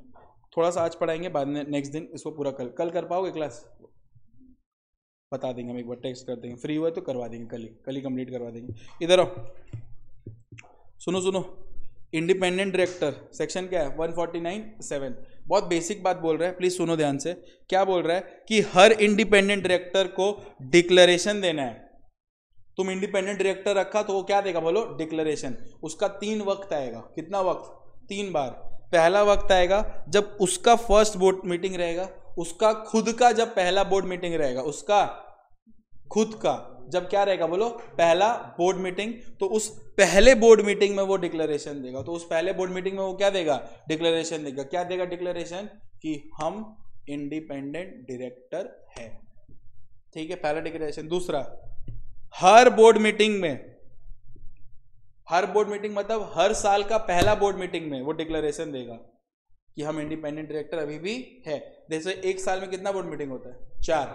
थोड़ा सा आज पढ़ाएंगे, बाद में नेक्स्ट दिन इसको पूरा कल कर पाओगे क्लास? बता देंगे, हम एक बार टेक्स्ट कर देंगे, फ्री हुआ तो करवा देंगे, कल ही कंप्लीट करवा देंगे। इधर आओ, सुनो, इंडिपेंडेंट डायरेक्टर सेक्शन क्या है 149(7). बहुत बेसिक बात बोल रहा है, प्लीज सुनो ध्यान से। क्या बोल रहा है कि हर इंडिपेंडेंट डायरेक्टर को डिक्लेरेशन देना है। तुम इंडिपेंडेंट डायरेक्टर रखा तो वो क्या देगा बोलो? डिक्लेरेशन। उसका 3 वक्त आएगा। कितना वक्त? 3 बार। पहला वक्त आएगा जब उसका फर्स्ट बोर्ड मीटिंग रहेगा, उसका खुद का जब पहला बोर्ड मीटिंग रहेगा, उसका खुद का जब क्या रहेगा बोलो? पहला बोर्ड मीटिंग। तो उस पहले बोर्ड मीटिंग में वो डिक्लेरेशन देगा। तो उस पहले बोर्ड मीटिंग में वो क्या देगा? डिक्लेरेशन देगा। क्या देगा डिक्लेरेशन? कि हम इंडिपेंडेंट डायरेक्टर है। ठीक है, पहला डिक्लेरेशन। दूसरा, हर बोर्ड मीटिंग में, हर बोर्ड मीटिंग मतलब हर साल का पहला बोर्ड मीटिंग में वो डिक्लेरेशन देगा कि हम इंडिपेंडेंट डायरेक्टर अभी भी है। जैसे एक साल में कितना बोर्ड मीटिंग होता है? 4।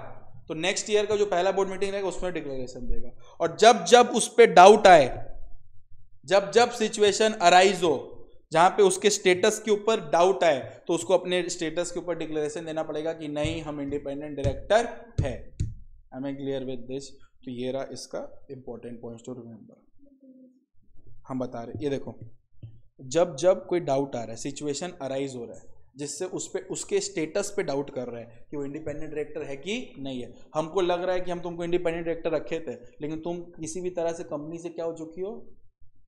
तो नेक्स्ट ईयर का जो पहला बोर्ड मीटिंग रहेगा उसमें डिक्लेरेशन देगा। और जब जब उस पर डाउट आए, जब जब सिचुएशन अराइज हो जहां पे उसके स्टेटस के ऊपर डाउट आए, तो उसको अपने स्टेटस के ऊपर डिक्लेरेशन देना पड़ेगा कि नहीं, हम इंडिपेंडेंट डायरेक्टर है। I am clear with this? तो ये रहा इसका इंपॉर्टेंट पॉइंट्स टू रिमेंबर। हम बता रहे, ये देखो, जब जब कोई डाउट आ रहा है, सिचुएशन अराइज हो रहा है जिससे उस पे, उसके स्टेटस पे डाउट कर रहा है कि वो इंडिपेंडेंट डायरेक्टर है कि नहीं है। हमको लग रहा है कि हम तुमको इंडिपेंडेंट डायरेक्टर रखे थे, लेकिन तुम किसी भी तरह से कंपनी से क्या हो चुकी हो?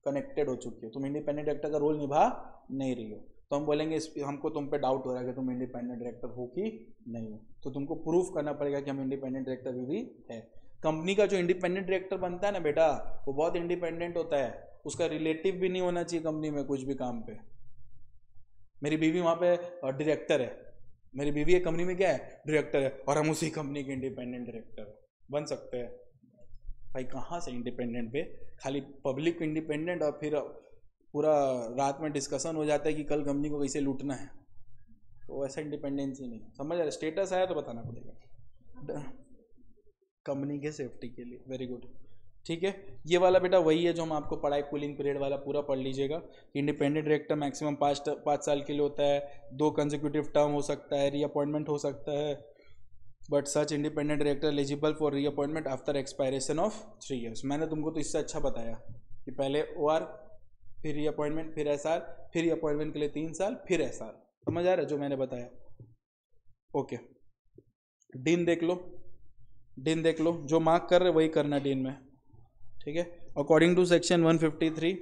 कनेक्टेड हो चुकी हो, तुम इंडिपेंडेंट डायरेक्टर का रोल निभा नहीं रही हो। तो हम बोलेंगे हमको तुम पे डाउट हो रहा है कि तुम इंडिपेंडेंट डायरेक्टर हो कि नहीं हो। तो तुमको प्रूफ करना पड़ेगा कि हम इंडिपेंडेंट डायरेक्टर भी है। कंपनी का जो इंडिपेंडेंट डायरेक्टर बनता है ना बेटा, वो बहुत इंडिपेंडेंट होता है। उसका रिलेटिव भी नहीं होना चाहिए कंपनी में कुछ भी काम पे। मेरी बीवी वहाँ पे डायरेक्टर है, मेरी बीवी एक कंपनी में क्या है? डायरेक्टर है, और हम उसी कंपनी के इंडिपेंडेंट डायरेक्टर बन सकते हैं। भाई कहाँ से इंडिपेंडेंट पे? खाली पब्लिक इंडिपेंडेंट, और फिर पूरा रात में डिस्कशन हो जाता है कि कल कंपनी को कैसे लूटना है। तो ऐसा इंडिपेंडेंस ही नहीं। समझ आ रहा? स्टेटस आया तो बताना पड़ेगा कंपनी के सेफ्टी के लिए। वेरी गुड, ठीक है। ये वाला बेटा वही है जो हम आपको पढ़ाए, कूलिंग पीरियड वाला पूरा पढ़ लीजिएगा। इंडिपेंडेंट डायरेक्टर मैक्सिमम 5 साल के लिए होता है, 2 कंसेक्यूटिव टर्म हो सकता है, रीअपॉइंटमेंट हो सकता है, but such independent director eligible for reappointment after expiration of 3 years। मैंने तुमको तो इससे अच्छा बताया कि पहले OR, फिर रीअपॉइंटमेंट, फिर SR, फिर रीअपॉइंटमेंट के लिए 3 साल, फिर SR। समझ आ रहा है जो मैंने बताया? ओके, डीन देख लो, डीन देख लो, जो मार्क कर रहे वही करना डीन में, ठीक है। According to section 153,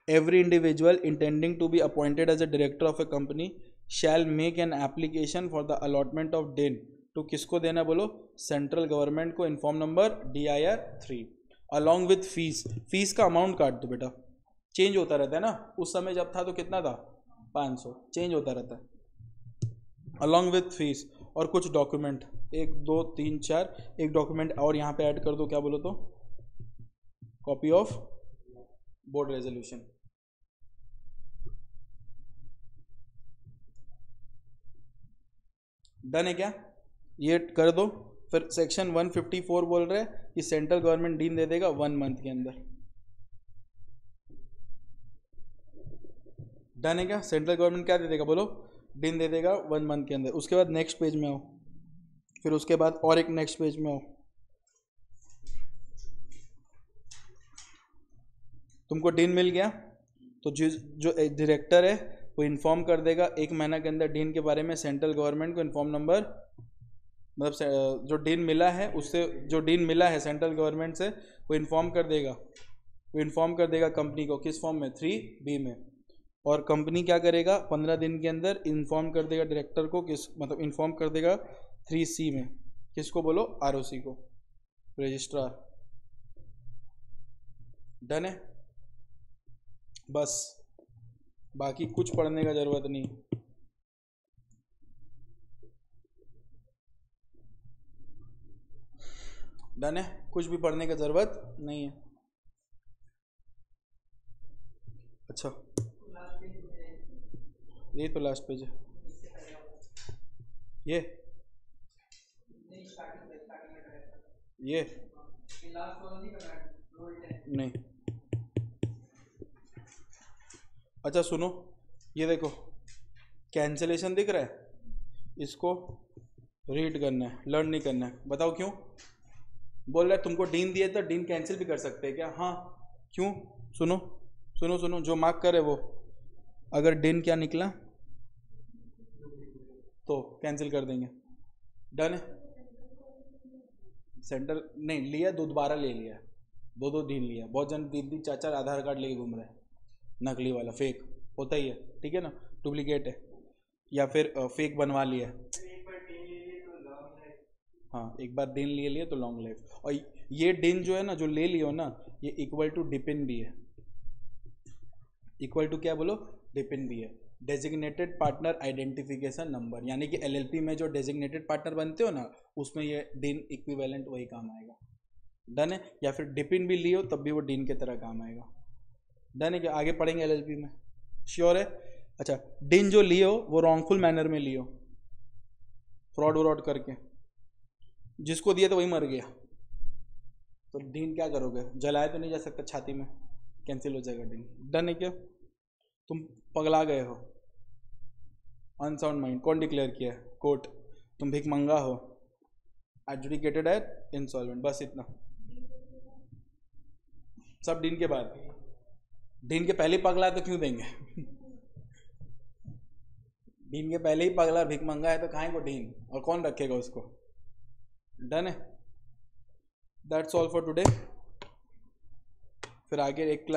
every individual intending to be appointed as a director of a company shall make an application for the allotment of DIN to किसको देना बोलो? सेंट्रल गवर्नमेंट को, inform number DIR 3 along with fees. Fees का amount काट दो बेटा, change होता रहता है ना, उस समय जब था तो कितना था? 500, चेंज होता रहता है। अलॉन्ग विथ फीस और कुछ डॉक्यूमेंट, 1 2 3 4, एक डॉक्यूमेंट और यहाँ पे ऐड कर दो, क्या बोलो तो? Copy of board resolution. Done है क्या? ये कर दो। फिर सेक्शन 154 बोल रहे हैं कि सेंट्रल गवर्नमेंट डीन दे देगा 1 मंथ के अंदर। डन है क्या? सेंट्रल गवर्नमेंट क्या दे देगा बोलो? डीन दे देगा 1 मंथ के अंदर। उसके बाद नेक्स्ट पेज में आओ, फिर उसके बाद और एक नेक्स्ट पेज में आओ। तुमको डीन मिल गया तो जो डायरेक्टर है वो इन्फॉर्म कर देगा 1 महीना के अंदर डीन के बारे में सेंट्रल गवर्नमेंट को, इन्फॉर्म नंबर, मतलब जो डीन मिला है उससे, जो डीन मिला है सेंट्रल गवर्नमेंट से वो इन्फॉर्म कर देगा, वो इन्फॉर्म कर देगा कंपनी को। किस फॉर्म में? 3B में। और कंपनी क्या करेगा? 15 दिन के अंदर इन्फॉर्म कर देगा डायरेक्टर को, किस मतलब इन्फॉर्म कर देगा 3C में। किसको बोलो? ROC को, रजिस्ट्रार। डन है? बस, बाकी कुछ पढ़ने का जरूरत नहीं। डन है? कुछ भी पढ़ने का जरूरत नहीं है। अच्छा, ये तो लास्ट पेज है। ये नहीं। अच्छा सुनो, ये देखो कैंसिलेशन दिख रहा है, इसको रीड करना है, लर्न नहीं करना है। बताओ क्यों? बोल रहा है तुमको डीन दिए तो डीन कैंसिल भी कर सकते हैं क्या? हाँ, क्यों? सुनो सुनो सुनो, जो मार्क करे वो, अगर डीन क्या निकला तो कैंसिल कर देंगे। डन है? सेंटर नहीं लिया, दोबारा ले लिया, 2 डीन लिया। बहुत जन 3 4 आधार कार्ड लेके घूम रहे हैं, नकली वाला, फेक होता ही है, ठीक है ना, डुप्लीकेट है, या फिर फेक बनवा लिया। हाँ, एक बार डीन ले लिए तो लॉन्ग लाइफ। और ये डीन जो है ना, जो ले लियो ना, ये इक्वल टू डिपिन भी है। इक्वल टू क्या बोलो? डिपिन भी है, डेजिग्नेटेड पार्टनर आइडेंटिफिकेशन नंबर। यानी कि LLP में जो डेजिग्नेटेड पार्टनर बनते हो ना, उसमें ये डीन इक्विवेलेंट वही काम आएगा। डन है? या फिर डिपिन भी लियो तब भी वो डीन की तरह काम आएगा। डन है क्या? आगे पढ़ेंगे LLP में, श्योर है? अच्छा, डीन जो लियो वो रॉन्गफुल मैनर में लियो, फ्रॉड व्रॉड करके, जिसको दिया तो वही मर गया, तो डीन क्या करोगे? जलाए तो नहीं जा सकता छाती में, कैंसिल हो जाएगा डीन। डन है क्या? तुम पगला गए हो, अनसाउंड माइंड। कौन डिक्लेयर किया है? कोर्ट। तुम भिख मंगा हो, एडजुडिकेटेड एट इंसॉल्वेंट, बस इतना। सब डीन के बाद। डीन के पहले ही पगला है तो क्यों देंगे? डीन के पहले ही पगला भिख मंगा है तो खाएंगे डीन, और कौन रखेगा उसको? डन है? That's all for today. फिर आगे एक क्लास